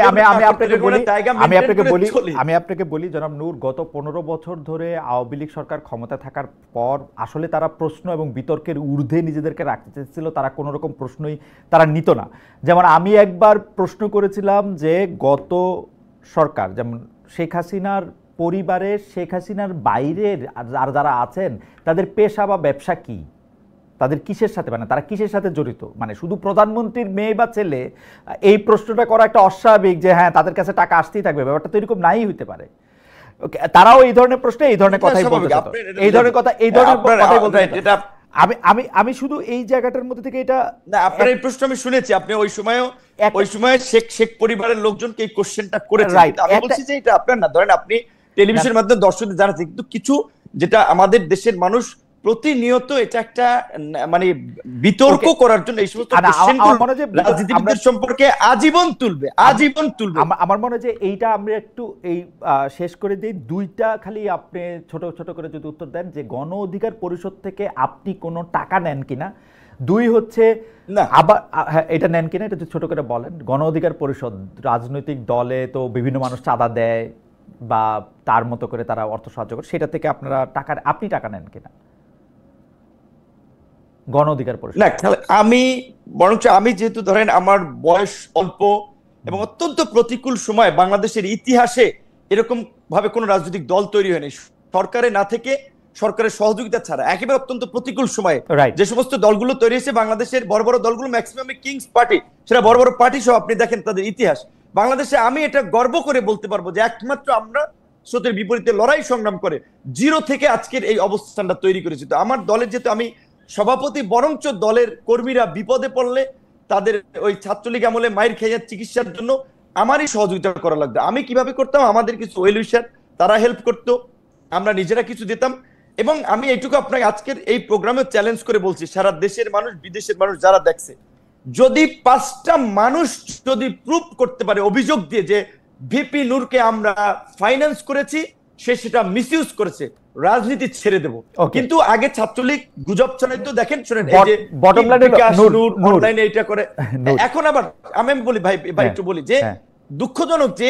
আপনাকে বলি চলি। আমি আপনাকে বলি জনাব নূর, গত 15 বছর ধরে আওয়ামী লীগ সরকার ক্ষমতা থাকার পর আসলে তারা প্রশ্ন এবং বিতর্কের ঊর্ধ্বে নিজেদেরকে রাখতে চেয়েছিল, তারা কোনো রকম প্রশ্নই তারা নিত না। যেমন আমি একবার প্রশ্ন করেছিলাম যে গত সরকার, যেমন শেখ হাসিনার পরিবারে শেখ হাসিনার বাইরের আর যারা আছেন তাদের পেশা বা ব্যবসা কি, তাদের কিসের সাথে, মানে তারা কিসের সাথে জড়িত, মানে শুধু প্রধানমন্ত্রীর মেয়ে বা ছেলে, এই প্রশ্নটা করা একটা অস্বাভাবিক যে হ্যাঁ তাদের কাছে টাকা আসতেই থাকবে, ব্যাপারটা তো এরকম নাই হইতে পারে। তারাও এই ধরনের প্রশ্নে এই ধরনের কথাই বলতে চাইতো, এই ধরনের কথাই বলতে চাইতো। আমি শুধু এই জায়গাটার মধ্যে থেকে এটা না, আপনার এই প্রশ্ন আমি শুনেছি, আপনি ওই সময় শেখ পরিবারের লোকজনকে এই কোশ্চেনটা করেছেন, কিন্তু আমি বলছি যে এটা আপনার না, ধরেন আপনি টেলিভিশনের মাধ্যমে দর্শকদের জানাচ্ছেন, কিন্তু কিছু যেটা আমাদের দেশের মানুষ প্রতিনিয়ত এটা একটা মানে বিতর্ক করার জন্য এই সমস্ত রাজনীতিবিদদের সম্পর্কে আজীবন তুলবে। আমার মনে হয় যে এইটা আমরা একটু এই শেষ করে দিই, দুইটা খালি আপনি ছোট ছোট করে যদি উত্তর দেন যে গণ অধিকার পরিষদ থেকে আপনি কোনো টাকা নেন কিনা, দুই হচ্ছে আবার এটা নেন কিনা, এটা ছোট করে বলেন। গণ অধিকার পরিষদ রাজনৈতিক দলে তো বিভিন্ন মানুষ চাঁদা দেয় বা তার মতো করে তারা অর্থ সাহায্য করে, সেটা থেকে আপনি টাকা নেন কিনা গণ অধিকার পরিষদ? না, আমি যেহেতু ধরেন আমার বয়স অল্প এবং অত্যন্ত প্রতিকূল সময় বাংলাদেশের ইতিহাসে এরকম ভাবে কোন রাজনৈতিক দল তৈরি হয়নি, সরকারে না থেকে সরকারের সহযোগিতা ছাড়া একেবারে অত্যন্ত প্রতিকূল সময়ে যে সমস্ত দলগুলো তৈরি হয়েছে, বাংলাদেশের বড় বড় দলগুলো ম্যাক্সিমাম কিংস পার্টি, সেটা বড় বড় পার্টি সহ আপনি দেখেন তাদের ইতিহাস বাংলাদেশে, আমি এটা গর্ব করে বলতে পারবো যে একমাত্র আমরা স্রোতের বিপরীতে লড়াই সংগ্রাম করে জিরো থেকে আজকের এই অবস্থানটা তৈরি করেছি। তো আমার দলের যেহেতু আমি সভাপতি, বরঞ্চ দলের কর্মীরা বিপদে পড়লে তাদের ওই ছাত্রলীগ আমলে মায়ের খেয়ে চিকিৎসার জন্য আমারই সহযোগিতা করা লাগতো। আমি কিভাবে করতাম, আমাদের কিছু ওয়েল উইশার তারা হেল্প করতো, আমরা নিজেরা কিছু দিতাম। এবং আমি এইটুকু আপনাকে আজকের এই প্রোগ্রামে চ্যালেঞ্জ করে বলছি, সারা দেশের মানুষ বিদেশের মানুষ যারা দেখছে, যদি 5টা মানুষ যদি প্রুভ করতে পারে অভিযোগ দিয়ে যে ভিপি নূরকে আমরা ফাইন্যান্স করেছি, সে সেটা মিসইউজ করেছে, রাজনীতি ছেড়ে দেব। কিন্তু আগে ছাত্রলীগ গুজব ছড়াইতো, দেখেন শুনেন এই যে বটম লাইনে নূর অনলাইনে এটা করে, এখন আবার আমি বলি ভাই একটু বলি যে দুঃখজনক যে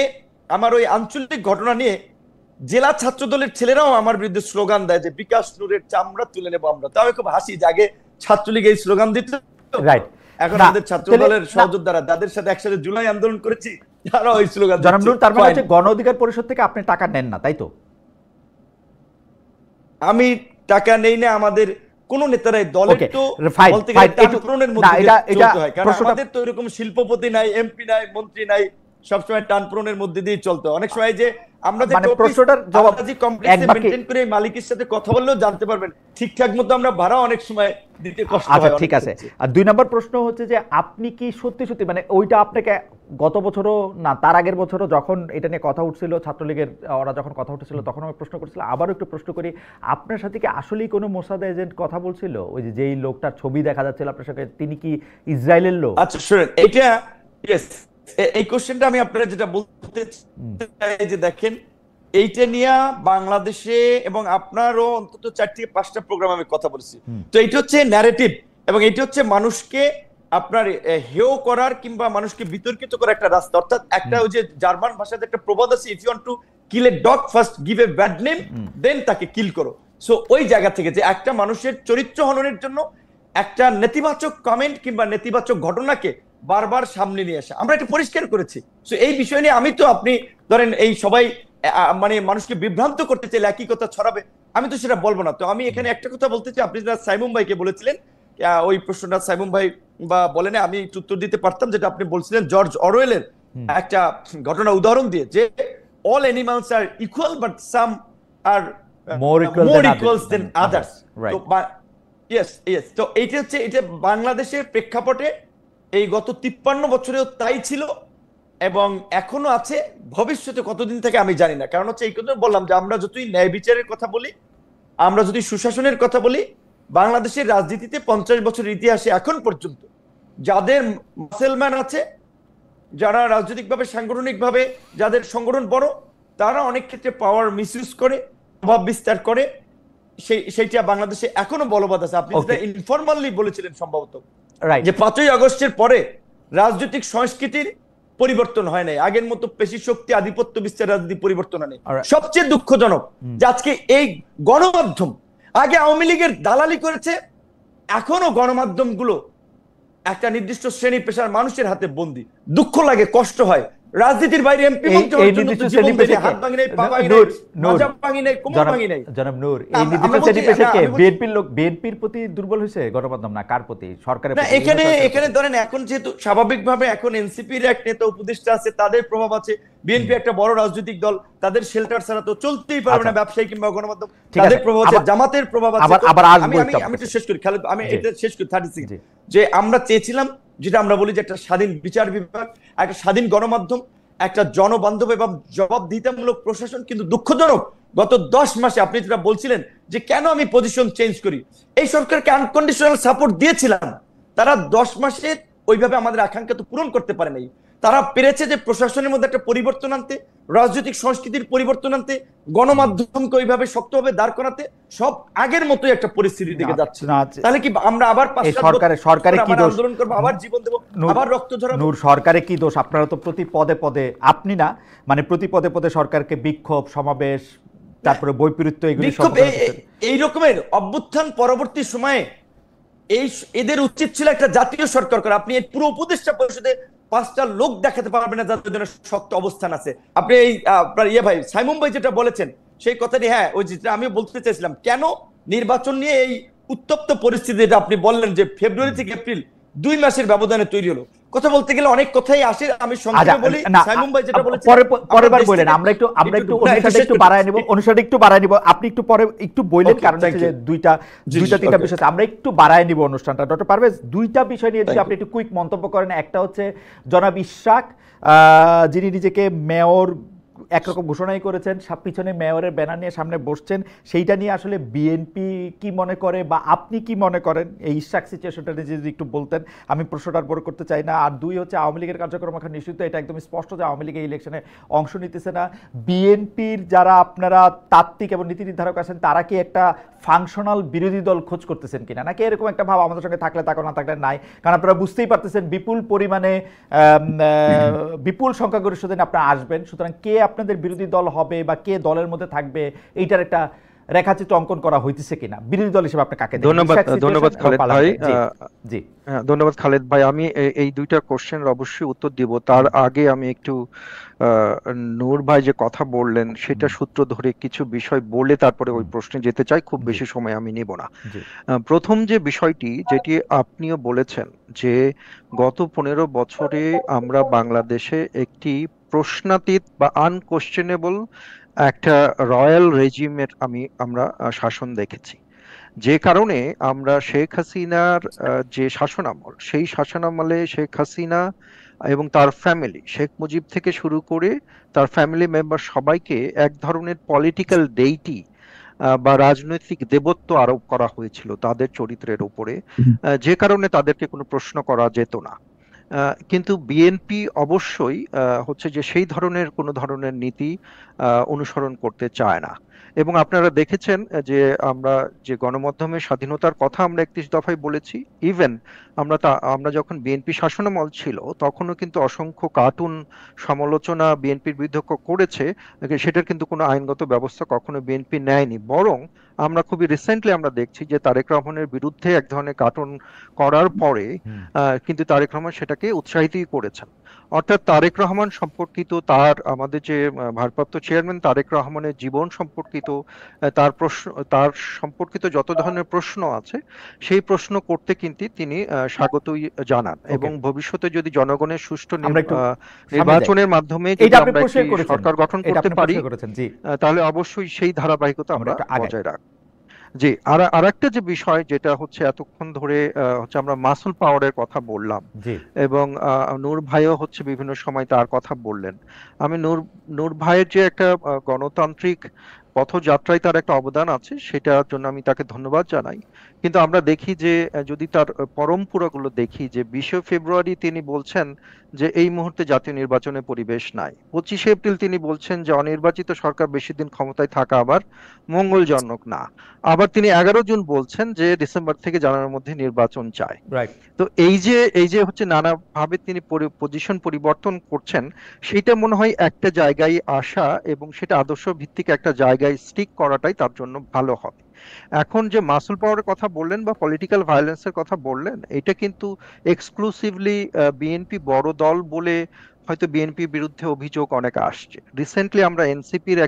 আমার ওই আঞ্চলিক ঘটনা নিয়ে জেলা ছাত্র দলের ছেলেরাও আমার বিরুদ্ধে স্লোগান দেয় যে বিকাশ নূরের চামড়া তুলে নেবো আমরা। তো আমি খুব হাসি যে আগে ছাত্রলীগ এই স্লোগান দিত, এখন আমাদের ছাত্র দলের সহযোদ্ধারা যাদের সাথে একসাথে জুলাই আন্দোলন করেছি তারা ওই স্লোগান। জনাব নূর, তার মানে হচ্ছে গণ অধিকার পরিষদ থেকে আপনি টাকা নেন না, তাই তো? আমি টাকা নেই না, আমাদের কোন নেতারাই দলের তো বলতে গেলে টানপ্রনের মধ্যে চলতে হয়, কারণ আমাদের তো এরকম শিল্পপতি নাই, এমপি নাই, মন্ত্রী নাই, সবসময় টানপ্রনের মধ্যে দিয়ে চলতে হয়। অনেক সময় যে আমরা যে প্রশ্নটার জবাব মেইনটেইন করে মালিকের সাথে কথা বললেও জানতে পারবেন ঠিকঠাক মতো আমরা ভাড়া অনেক সময় দিতে কষ্ট হয়। আচ্ছা ঠিক আছে। আর 2 নম্বর প্রশ্ন হচ্ছে যে আপনি কি সত্যি সত্যি, মানে ওইটা আপনাকে গত বছরও না তার আগের বছরও যখন এটা নিয়ে কথা উঠছিল, ছাত্রলীগের ওরা যখন কথা উঠছিল তখন আমি প্রশ্ন করছিলাম, আবারও একটু প্রশ্ন করি, আপনার সাথে কি আসলেই কোনো মোসাদ এজেন্ট কথা বলছিল? ওই যে যেই লোকটার ছবি দেখা যাচ্ছিল আপনার সাথে, তিনি কি ইসরায়েলের লোক? আচ্ছা শুনেন, এটা ইয়েস, এই কোশ্চেনটা আমি আপনারা যেটা বলতে চাই যে দেখেন, এইটা নিয়ে বাংলাদেশে এবং আপনারও অন্তত 4 থেকে 5টা প্রোগ্রাম আমি কথা বলেছি। তো এইটা হচ্ছে ন্যারেটিভ এবং এইটা হচ্ছে মানুষকে আপনার হেয় করার কিংবা মানুষকে বিতর্কিত করার একটা রাস্তা। অর্থাৎ একটা ওই যে জার্মান ভাষাতে একটা প্রবাদ আছে, if you want to kill a dog first give a bad name, then তাকে কিল করো। সো ওই জায়গা থেকে যে একটা মানুষের চরিত্র হননের জন্য একটা নেতিবাচক কমেন্ট কিংবা নেতিবাচক ঘটনাকে বারবার সামনে নিয়ে আসা, আমরা এটা পরিষ্কার করেছি। সো এই বিষয় নিয়ে আমি তো, আপনি ধরেন এই সবাই মানে মানুষকে বিভ্রান্ত করতে চাইলে একই কথা ছড়াবে, আমি তো সেটা বলবো না। তো আমি এখানে একটা কথা বলতে চাই, আপনি যেটা সাইমুম ভাইকে বলেছিলেন, ওই প্রশ্নটা সাইমুম ভাই বা বলেন, আমি উত্তর দিতে পারতাম, যেটা আপনি বলছিলেন জর্জ অরওয়েলের একটা ঘটনা উদাহরণ দিয়ে যে all animals are equal but some are more equals than others. তো ইয়েস ইয়েস, তো এইটা হচ্ছে, এটা বাংলাদেশের প্রেক্ষাপটে এই গত 53 বছরেও তাই ছিল এবং এখনো আছে, ভবিষ্যতে কতদিন থেকে আমি জানি না। কারণ হচ্ছে এই কথা বললাম যে আমরা যতই ন্যায় বিচারের কথা বলি, আমরা যদি সুশাসনের কথা বলি, বাংলাদেশের রাজনীতিতে 50 বছরের ইতিহাসে এখন পর্যন্ত যাদের মুসলমান আছে, যারা রাজনৈতিকভাবে সাংগঠনিকভাবে যাদের সংগঠন বড়, তারা অনেক ক্ষেত্রে পাওয়ার মিসইউজ করে, প্রভাব বিস্তার করে সেইটা বাংলাদেশে এখনো বলবৎ আছে। আপনি যেটা Okay. ইনফরমালি বলেছিলেন সম্ভবত, রাইট। যে 5ই আগস্টের পরে রাজনৈতিক সংস্কৃতির পরিবর্তন হয় নাই, আগের মতো পেশি শক্তি আধিপত্য বিস্তার রাজনীতি পরিবর্তন হয় নাই। Alright. সবচেয়ে দুঃখজনক যে আজকে এই গণমাধ্যম, আগে আওয়ামী লীগের দালালি করেছে, এখনো গণমাধ্যমগুলো একটা নির্দিষ্ট শ্রেণী পেশার মানুষের হাতে বন্দী। দুঃখ লাগে, কষ্ট হয়। রাজনীতির বাইরে এমপি মন্ত্রী হওয়ার জন্য তো জীবন দেয়, হাত ভাঙি নাই, পা ভাঙি নাই, মাজা ভাঙি নাই, কোমর ভাঙি নাই। জনাব নূর, এই আমরা নির্দিষ্ট বলছি, শ্রেণী পেশাকে আমি বলছি- বিএনপির লোক, বিএনপির প্রতি দুর্বল হয়েছে গণমাধ্যম, না কার প্রতি? সরকারের না, প্রতি? এখানে ধরেন এখন যেহেতু স্বাভাবিকভাবে এখন এনসিপির এক নেতা উপদেষ্টা আছে, তাদের প্রভাব আছে। বিএনপি একটা বড় রাজনৈতিক দল, তাদের শেল্টার ছাড়া তো চলতেই পারবে না আচ্ছা। ব্যবসায়ী কিংবা গণমাধ্যম, ঠিক তাদের আছে। প্রভাব আছে, আবার- জামাতের প্রভাব আছে। আবার আসবো আমি আমি একটু আমি একটু আপনার শেষ করি খালেদ, আমি জি। এটা শেষ করি 30 জি। সেকেন্ড। যে আমরা চেয়েছিলাম, যেটা আমরা বলি যে একটা স্বাধীন বিচার বিভাগ, একটা স্বাধীন গণমাধ্যম, একটা জনবান্ধব এবং জবাবদিহিতামূলক প্রশাসন। কিন্তু দুঃখজনক, গত 10 মাসে আপনি যেটা বলছিলেন যে কেন আমি পজিশন চেঞ্জ করি, এই সরকারকে আনকন্ডিশনাল সাপোর্ট দিয়েছিলাম, তারা 10 মাসে ওইভাবে আমাদের আকাঙ্ক্ষা তো পূরণ করতে পারে নাই। তারা পেরেছে যে প্রশাসনের মধ্যে একটা পরিবর্তন আনতে, রাজনৈতিক সংস্কৃতির পরিবর্তন আনতে, গণমাধ্যমকে ওইভাবে শক্তভাবে দাঁড় করাতে। সব আগের মতোই একটা পরিস্থিতির দিকে যাচ্ছে। তাহলে কি আমরা আবার এই সরকারে কি দোষ? আন্দোলন করবো, আবার জীবন দেবো, আবার রক্ত ঝরাবো? নূর, সরকারে কি দোষ? আপনারা তো প্রতি পদে পদে, আপনি না মানে প্রতি পদে পদে সরকারকে বিক্ষোভ সমাবেশ, তারপরে বৈপরীত্য, এগুলি বিক্ষোভ সব করতেছেন। এই রকমের অভ্যুত্থান পরবর্তী সময়ে এদের উচিত ছিল একটা জাতীয় সরকার করা। আপনি এই পুরো উপদেষ্টা পরিষদে 5টা লোক দেখাতে পারবেন না যাদের জন্য শক্ত অবস্থান আছে। আপনি এই আপনার ভাই সাইমুম ভাই যেটা বলেছেন সেই কথাটি, হ্যাঁ, ওই যেটা আমি বলতে চাইছিলাম, কেন নির্বাচন নিয়ে এই উত্তপ্ত পরিস্থিতি, যেটা আপনি বললেন যে ফেব্রুয়ারি থেকে এপ্রিল 2 মাসের ব্যবধানে তৈরি হলো। কথা বলতে গেলে অনেক কথাই আসে, আমি সংক্ষেপে বলি। সাইমুম ভাই যেটা বলেছেন পরের বার বলেন, আমরা একটু অনুষ্ঠানটা একটু বাড়ায় নিব, অনুষ্ঠানটা একটু বাড়ায় নিব। আপনি একটু পরে একটু বললেন, কারণ হচ্ছে যে দুইটা তিনটা বিষয় আছে, আমরা একটু বাড়ায় নিব অনুষ্ঠানটা। ডক্টর পারভেজ, দুইটা বিষয় নিয়ে যদি আপনি একটু কুইক মন্তব্য করেন। একটা হচ্ছে জনাব ইশরাক, যিনি নিজেকে মেয়র একরকম ঘোষণাই করেছেন, পিছনে মেয়রের ব্যানার নিয়ে সামনে বসছেন, সেইটা নিয়ে আসলে বিএনপি কি মনে করে বা আপনি কি মনে করেন, এই ইশরাক সিচুয়েশনটা নিয়ে যদি একটু বলতেন। আমি প্রশ্নটা বড় করতে চাই না। আর দুই হচ্ছে আওয়ামী লীগের কার্যক্রম এখন নিশ্চিত, এটা একদম স্পষ্ট যে আওয়ামী লীগ এই ইলেকশনে অংশ নিতেছে না। বিএনপির যারা আপনারা তাত্ত্বিক এবং নীতি নির্ধারক আছেন, তারা কি একটা ফাংশনাল বিরোধী দল খোঁজ করতেছেন কিনা, নাকি এরকম একটা ভাব আমাদের সঙ্গে থাকলে থাকো, না থাকলে নাই? কারণ আপনারা বুঝতেই পারতেছেন বিপুল পরিমাণে বিপুল সংখ্যাগরিষ্ঠ দিন আপনারা আসবেন, সুতরাং কে আপনাদের বিরোধী দল হবে বা কে দলের মধ্যে থাকবে, এইটার একটা রেখাচিত্র অঙ্কন করা হইতেছে কিনা? বিরোধী দল হিসেবে আপনি কাকে দেখেন? ধন্যবাদ খালেদ ভাই। জি, ধন্যবাদ খালেদ ভাই। আমি এই দুইটা কোশ্চেনের অবশ্যই উত্তর দিব। তার আগে আমি একটু নূর ভাই যে কথা বললেন সেটা সূত্র ধরে কিছু বিষয় বলে তারপরে ওই প্রশ্নে যেতে চাই। খুব বেশি সময় আমি নিব না। প্রথম যে বিষয়টি, যেটি আপনিও বলেছেন, যে গত 15 বছরে আমরা বাংলাদেশে একটি প্রশ্নাতীত বা আনকোশ্চেনেবল একটা রয়্যাল রেজিমের আমরা শাসন দেখেছি। যে কারণে আমরা শেখ হাসিনার যে শাসনামল, সেই শাসনামলে শেখ হাসিনা এবং তার ফ্যামিলি, শেখ মুজিব থেকে শুরু করে তার ফ্যামিলি মেম্বার সবাইকে এক ধরনের পলিটিক্যাল ডেইটি বা রাজনৈতিক দেবত্ব আরোপ করা হয়েছিল তাদের চরিত্রের উপরে, যে কারণে তাদেরকে কোনো প্রশ্ন করা যেত না। কিন্তু বিএনপি অবশ্যই হচ্ছে যে সেই ধরনের কোনো ধরনের নীতি অনুসরণ করতে চায় না। এবং আপনারা দেখেছেন যে আমরা যে গণমাধ্যমের স্বাধীনতার কথা আমরা 31 দফায় বলেছি, ইভেন আমরা যখন বিএনপি শাসনামল ছিল তখনও কিন্তু অসংখ্য কার্টুন সমালোচনা বিএনপির বিরুদ্ধে করেছে, সেটার কিন্তু কোনো আইনগত ব্যবস্থা কখনো বিএনপি নেয়নি। বরং আমরা খুবই রিসেন্টলি আমরা দেখছি যে তারেক রহমানের বিরুদ্ধে এক ধরনের কার্টুন করার পরে কিন্তু তারেক রহমান সেটাকে উৎসাহিতই করেছেন। অর্থাৎ তারেক রহমান সম্পর্কিত, আমাদের যে ভারপ্রাপ্ত চেয়ারম্যান তারেক রহমানের জীবন সম্পর্কিত, তার সম্পর্কিত যত ধরনের প্রশ্ন আছে, সেই প্রশ্ন করতে কিন্তু তিনি স্বাগতই জানান। এবং ভবিষ্যতে যদি জনগণের সুষ্ঠু নির্বাচনের মাধ্যমে যদি আমরা একটি সরকার গঠন করতে পারি, তাহলে অবশ্যই সেই ধারাবাহিকতা আমরা বজায় রাখব। জি, আর একটা যে বিষয়, যেটা হচ্ছে এতক্ষণ ধরে হচ্ছে আমরা মাসুল পাওয়ারের কথা বললাম, এবং নূর ভাইও হচ্ছে বিভিন্ন সময় তার কথা বললেন। আমি নূর ভাইয়ের যে একটা গণতান্ত্রিক পথযাত্রায় তার একটা অবদান আছে, সেটার জন্য আমি তাকে ধন্যবাদ জানাই। কিন্তু আমরা দেখি যে যদি তার পরম্পরাগুলো দেখি, যে 20শে ফেব্রুয়ারি তিনি বলছেন যে এই মুহূর্তে জাতীয় নির্বাচনের পরিবেশ নাই, 25শে এপ্রিল তিনি বলছেন যে অনির্বাচিত সরকার বেশি দিন ক্ষমতায় থাকা আবার মঙ্গলজনক না, আবার তিনি 11 জুন বলছেন যে ডিসেম্বর থেকে জানুয়ারির মধ্যে নির্বাচন চায়। রাইট। তো এই যে হচ্ছে নানাভাবে তিনি পজিশন পরিবর্তন করছেন, সেটা মনে হয় একটা জায়গায় আসা এবং সেটা আদর্শ ভিত্তিক একটা জায়গায় স্টিক করাটাই তার জন্য ভালো হবে। এখন যে মাসল পাওয়ারের কথা বললেন বা পলিটিক্যাল ভায়োলেন্সের কথা বললেন, এটা কিন্তু এক্সক্লুসিভলি বিএনপি বড় দল বলে হয়তো বিএনপির বিরুদ্ধে অভিযোগ অনেক আসছে। রিসেন্টলি আমরা এনসিপির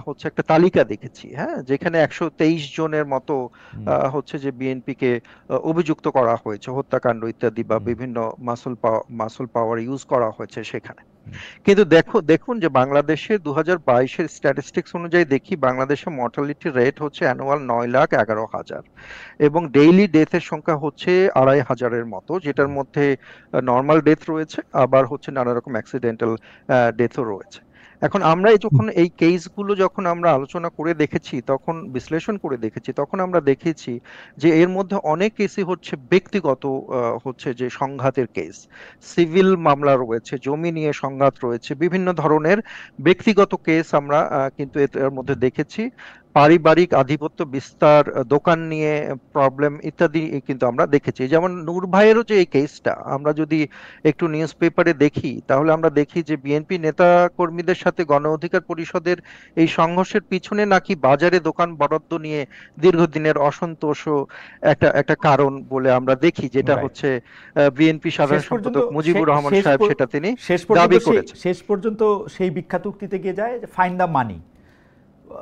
হচ্ছে একটা তালিকা দেখেছি, হ্যাঁ, যেখানে 123 জনের মতো হচ্ছে যে বিএনপি কে অভিযুক্ত করা হয়েছে হত্যাকাণ্ড ইত্যাদি বা বিভিন্ন মাসল পাওয়ার ইউজ করা হয়েছে সেখানে। কিন্তু দেখুন যে বাংলাদেশের 2022-এর স্ট্যাটিস্টিক্স অনুযায়ী দেখি বাংলাদেশের মর্টালিটি রেট হচ্ছে অ্যানুয়াল 9,11,000 এবং ডেইলি ডেথের সংখ্যা হচ্ছে 2,500-এর মতো, যেটার মধ্যে নর্মাল ডেথ রয়েছে, আবার হচ্ছে নানা রকম অ্যাক্সিডেন্টাল ডেথও রয়েছে। এখন আমরা যখন এই কেসগুলো যখন আমরা আলোচনা করে দেখেছি, তখন বিশ্লেষণ করে দেখেছি, তখন আমরা দেখেছি যে এর মধ্যে অনেক কেসই হচ্ছে ব্যক্তিগত হচ্ছে যে সংঘাতের কেস, সিভিল মামলা রয়েছে, জমি নিয়ে সংঘাত রয়েছে, বিভিন্ন ধরনের ব্যক্তিগত কেস আমরা কিন্তু এর মধ্যে দেখেছি। পারিবারিক আধিপত্য বিস্তার, দোকান নিয়ে প্রবলেম ইত্যাদি কিন্তু আমরা দেখেছি। যেমন নূর ভাইয়েরও যে এই কেসটা আমরা যদি একটু নিউজ পেপারে দেখি, তাহলে আমরা দেখি যে বিএনপি নেতা কর্মীদের সাথে গণ অধিকার পরিষদের এই সংঘর্ষের পিছনে নাকি বাজারে দোকান বরাদ্দ নিয়ে দীর্ঘদিনের অসন্তোষ একটা কারণ বলে আমরা দেখি, যেটা হচ্ছে বিএনপি সাধারণ সম্পাদক মুজিবুর রহমান সাহেব সেটা তিনি দাবি করেছেন। শেষ পর্যন্ত সেই বিখ্যাত উক্তিতে গিয়ে যায় ফাইন্ড দ্য মানি।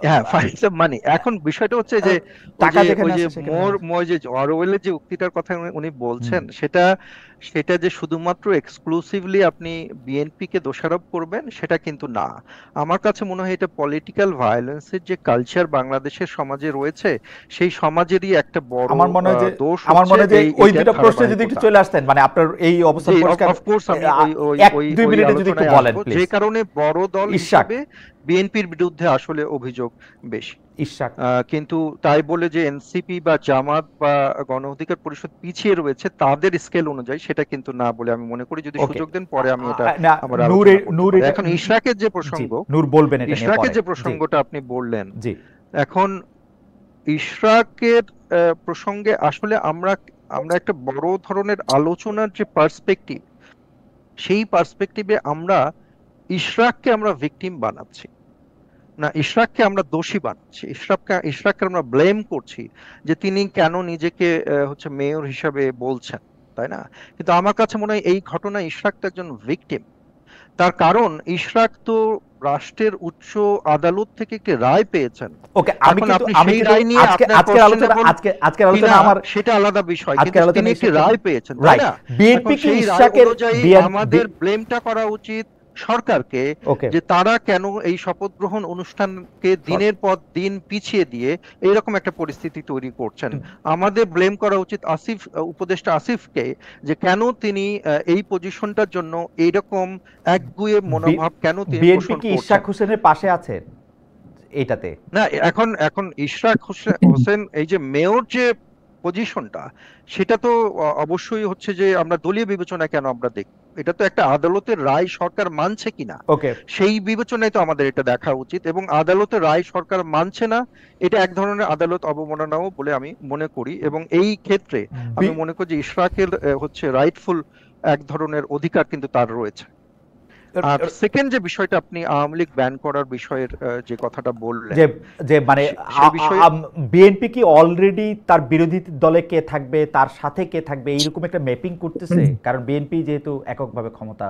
হ্যাঁ, ফাইন্ড দ্য মানি। এখন বিষয়টা হচ্ছে যে টাকা যেখানে ওই যে আছে সেখানে যে অরওয়েলের যে উক্তিটার কথা উনি বলছেন, সেটা যে শুধুমাত্র এক্সক্লুসিভলি আপনি বিএনপি কে দোষারোপ করবেন সেটা কিন্তু না। আমার কাছে মনে হয় এটা পলিটিক্যাল ভায়োলেন্সের যে কালচার বাংলাদেশের সমাজে রয়েছে, সেই সমাজেরই একটা বড় দোষ। আমার মনে হয় যে ওই দুটো প্রশ্ন যদি একটু চলে আসতেন, মানে আপনার এই অবস্থা পরিষ্কার, অফকোর্স আমি ওই 1-2 মিনিটে যদি একটু বলেন প্লিজ। যে কারণে বড় দল হিসেবে বিএনপির বিরুদ্ধে আসলে অভিযোগ বেশি। কিন্তু তাই বলে যে এনসিপি বা জামাত বা গণ অধিকার পরিষদ পিছিয়ে রয়েছে তাদের স্কেল অনুযায়ী, সেটা কিন্তু না বলে আমি মনে করি। যদি সুযোগ দেন পরে আমি এটা আমার এখন ইশরাকের যে প্রসঙ্গ, নূর বলবেন এটা নিয়ে, ইশরাকের যে প্রসঙ্গটা আপনি বললেন, এখন ইশরাকের প্রসঙ্গে আসলে আমরা একটা বড় ধরনের আলোচনার যে পার্সপেক্টিভ, সেই পার্সপেক্টিভে আমরা ইশরাককে আমরা ভিকটিম বানাচ্ছি না, ইশরাককে আমরা দোষী বানাচ্ছি, ইশরাককে আমরা ব্লেম করছি যে তিনি কেন নিজেকে হচ্ছে মেয়র হিসাবে বলছেন, তাই না? কিন্তু আমার কাছে মনে হয় এই ঘটনা ইশরাক তো একজন ভিকটিম। তার কারণ ইশরাক তো রাষ্ট্রের উচ্চ আদালত থেকে একটি রায় পেয়েছেন। ওকে, আমি সেটা আলাদা বিষয়, কিন্তু তিনি একটি রায় পেয়েছেন, তাই না? আমাদের ব্লেমটা করা উচিত সরকারকে, যে তারা কেন এই শপথ গ্রহণ অনুষ্ঠানকে দিনের পর দিন পিছিয়ে দিয়ে এইরকম একটা পরিস্থিতি তৈরি করছেন। আমাদের ব্লেম করা উচিত উপদেষ্টা আসিফকে, যে কেন তিনি এই পজিশনটার জন্য এইরকম একগুঁয়ে মনোভাব কেন তিনি পোষণ করছেন। ইশরাক হোসেনের পাশে আছেন এটাতে না, এখন ইশরাক হোসেন এই যে মেয়র যে পজিশনটা, সেটা তো অবশ্যই হচ্ছে যে আমরা দলীয় বিবেচনায় কেন আমরা দেখি, এটা তো একটা আদালতের রায় সরকার মানছে কিনা, সেই বিবেচনায় তো আমাদের এটা দেখা উচিত। এবং আদালতের রায় সরকার মানছে না, এটা এক ধরনের আদালত অবমাননাও বলে আমি মনে করি। এবং এই ক্ষেত্রে আমি মনে করি যে ইশরাকের হচ্ছে রাইটফুল এক ধরনের অধিকার কিন্তু তার রয়েছে। আর সেকেন্ড যে বিষয়টা আপনি আওয়ামী লীগ ব্যান করার বিষয়ের যে কথাটা বললেন, যে মানে বিএনপি কি অলরেডি তার বিরোধী দলে কে থাকবে, তার সাথে কে থাকবে, এইরকম একটা ম্যাপিং করতেছে? কারণ বিএনপি যেহেতু এককভাবে ক্ষমতা,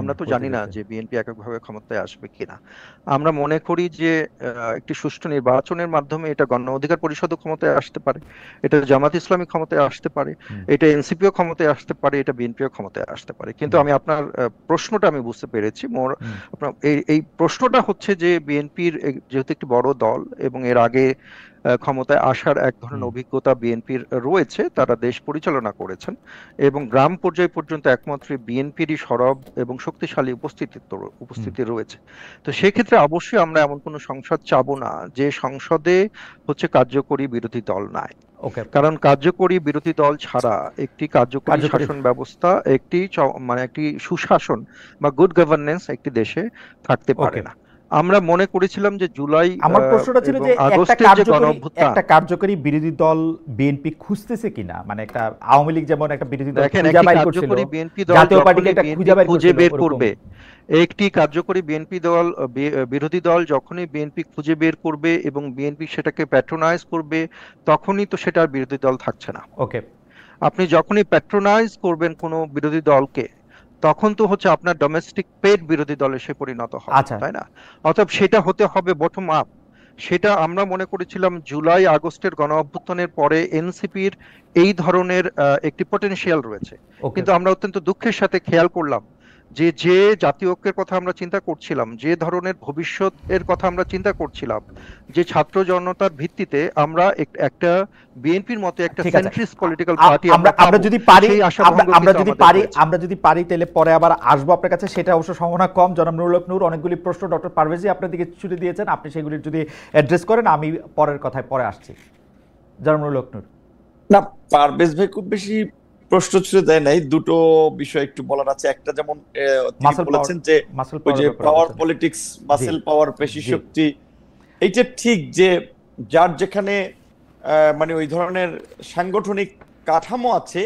আমরা তো জানি না যে বিএনপি এককভাবে ক্ষমতায় আসবে কিনা। আমরা মনে করি যে একটি সুষ্ঠু নির্বাচনের মাধ্যমে এটা গণ অধিকার পরিষদও ক্ষমতায় আসতে পারে, এটা জামাত ইসলামী ক্ষমতায় আসতে পারে, এটা এনসিপিও ক্ষমতায় আসতে পারে, এটা বিএনপিও ক্ষমতায় আসতে পারে। কিন্তু আমি আপনার প্রশ্নটা আমি বুঝতে পেরেছি। এই প্রশ্নটা হচ্ছে যে বিএনপির যেহেতু একটি বড় দল এবং এর আগে ক্ষমতায় আসার এক ধরনের অভিজ্ঞতা বিএনপির রয়েছে, তারা দেশ পরিচালনা করেছেন এবং গ্রাম পর্যায় পর্যন্ত একমাত্র বিএনপিরই সরব এবং শক্তিশালী উপস্থিতি রয়েছে। তো সেক্ষেত্রে অবশ্যই আমরা এমন কোনো সংসদ চাবো না যে সংসদে হচ্ছে কার্যকরী বিরোধী দল নাই। কারণ কার্যকরী বিরোধী দল ছাড়া একটি কার্যকরী শাসন ব্যবস্থা, মানে একটি সুশাসন বা গুড গভর্নেন্স একটি দেশে থাকতে পারে না। আমরা মনে করেছিলাম যে জুলাই, আমার প্রশ্নটা ছিল যে একটা কার্যকরী বিরোধী দল বিএনপি খুঁজতেছে কিনা, মানে একটা আওয়ামী লীগ যেমন একটা বিরোধী দল খুঁজে বের করছিল, জাতীয় পার্টিকে একটা খুঁজে বের করবে, একটি কার্যকরী বিরোধী দল যখনই বিএনপি খুঁজে বের করবে এবং বিএনপি সেটাকে প্যাট্রোনাইজ করবে, তখনই তো সেটার বিরোধী দল থাকছে না। আপনি যখনই প্যাট্রোনাইজ করবেন কোনো বিরোধী দলকে, তখন তো হচ্ছে আপনার ডোমেস্টিক পেট বিরোধী দলে সে পরিণত হবে, তাই না? অতএব সেটা হতে হবে বটম আপ। সেটা আমরা মনে করেছিলাম জুলাই আগস্টের গণ অভ্যুত্থানের পরে এনসিপির এই ধরনের একটি পটেনশিয়াল রয়েছে, কিন্তু আমরা অত্যন্ত দুঃখের সাথে খেয়াল করলাম যে যে জাতীয় ঐক্যের কথা আমরা চিন্তা করছিলাম, যে ধরনের ভবিষ্যতের কথা আমরা চিন্তা করছিলাম, যে ছাত্র জনতার ভিত্তিতে আমরা একটা বিএনপির মতো একটা সেন্ট্রিস্ট পলিটিক্যাল পার্টি আমরা যদি পারি তাহলে পরে আবার আসবো আপনার কাছে, সেটা অবশ্য সম্ভাবনা কম। জনাব নুরুল হক নূর, অনেকগুলি প্রশ্ন ডক্টর পারভেজই আপনার দিকে ছুটে দিয়েছেন, আপনি সেগুলি যদি অ্যাড্রেস করেন আমি পরের কথায় পরে আসছি। জনাব নুরুল হক নূর। না, পারভেজ ভাই খুব বেশি প্রশ্ন ছুড়ে দেয় নাই, দুটো বিষয় একটু বলার আছে। একটা যেমন বলেছেন যে ওই যে পাওয়ার পলিটিক্স, মাসেল পাওয়ার, পেশি শক্তি, এইটা ঠিক যে যার যেখানে মানে ওই ধরনের সাংগঠনিক কাঠামো আছে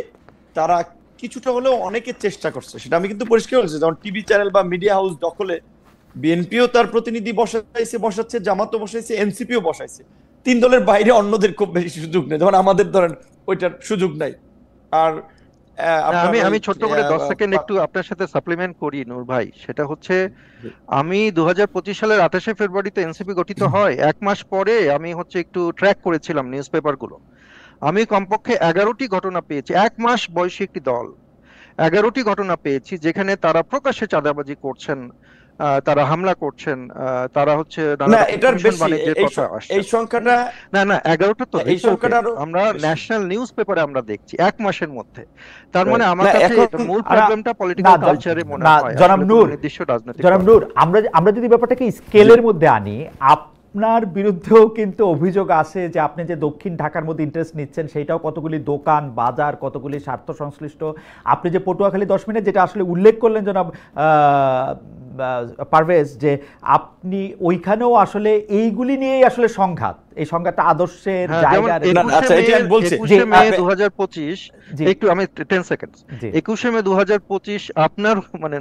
তারা কিছুটা হলেও অনেকে চেষ্টা করছে, সেটা আমি কিন্তু পরিষ্কার বলছি। যেমন টিভি চ্যানেল বা মিডিয়া হাউস দখলে বিএনপিও তার প্রতিনিধি বসাচ্ছে, জামাতও বসাইছে, এনসিপিও বসাইছে। তিন দলের বাইরে অন্যদের খুব বেশি সুযোগ নেই, যেমন আমাদের ধরেন ওইটার সুযোগ নাই। আর আমি ছোট্ট করে 10 সেকেন্ড একটু আপনার সাথে সাপ্লিমেন্ট করি নূর ভাই। সেটা হচ্ছে আমি 2025 সালের 28শে ফেব্রুয়ারিতে এনসিপি গঠিত হয়, এক মাস পরে আমি হচ্ছে একটু ট্র্যাক করেছিলাম নিউজ পেপারগুলো। আমি কমপক্ষে 11টি ঘটনা পেয়েছি, এক মাস বয়সী একটি দল 11টি ঘটনা পেয়েছি যেখানে তারা প্রকাশ্যে চাঁদাবাজি করছেন, তারা হামলা করছেন, তারা হচ্ছে এই সংখ্যাটা না 11টা তো এই সংখ্যাটা আমরা ন্যাশনাল নিউজ পেপারে আমরা দেখছি এক মাসের মধ্যে। তার মানে আমার কাছে মূল প্রবলেমটা পলিটিক্যাল কালচারে মনে হয়। জনাব নূর, আমরা যদি ব্যাপারটাকে স্কেলের মধ্যে আনি, আপনার বিরুদ্ধেও কিন্তু অভিযোগ আছে যে আপনি যে দক্ষিণ ঢাকার মধ্যে ইন্টারেস্ট নিচ্ছেন, সেইটাও কতগুলি দোকান বাজার, কতগুলি স্বার্থ সংশ্লিষ্ট। আপনি যে পটুয়াখালী 10 মিনিট যেটা আসলে উল্লেখ করলেন জনাব পারভেজ, যে আপনি ওইখানেও আসলে এইগুলি নিয়েই আসলে সংঘাত, এই সংঘাতটা আদর্শের জায়গার। 21শে মে 2025 একটু আমি 10 সেকেন্ড 21শে মে 2025 আপনার মানে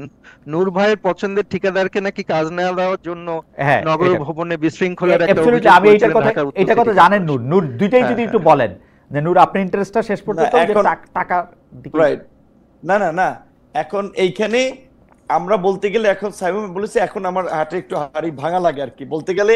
নূর ভাইয়ের পছন্দের ঠিকাদারকে নাকি কাজ না দেওয়ার জন্য নগর ভবনে বিশৃঙ্খলার একটা অভিযোগ। আমি এটা কথা জানেন নূর, দুইটাই যদি একটু বলেন যে নূর আপনি ইন্টারেস্টটা শেষ পর্যন্ত টাকা রাইট। না এখন এইখানে আমরা বলতে গেলে, এখন সাইমন বলেছে এখন আমার হাটে একটু হাড়ি ভাঙা লাগে আর কি। বলতে গেলে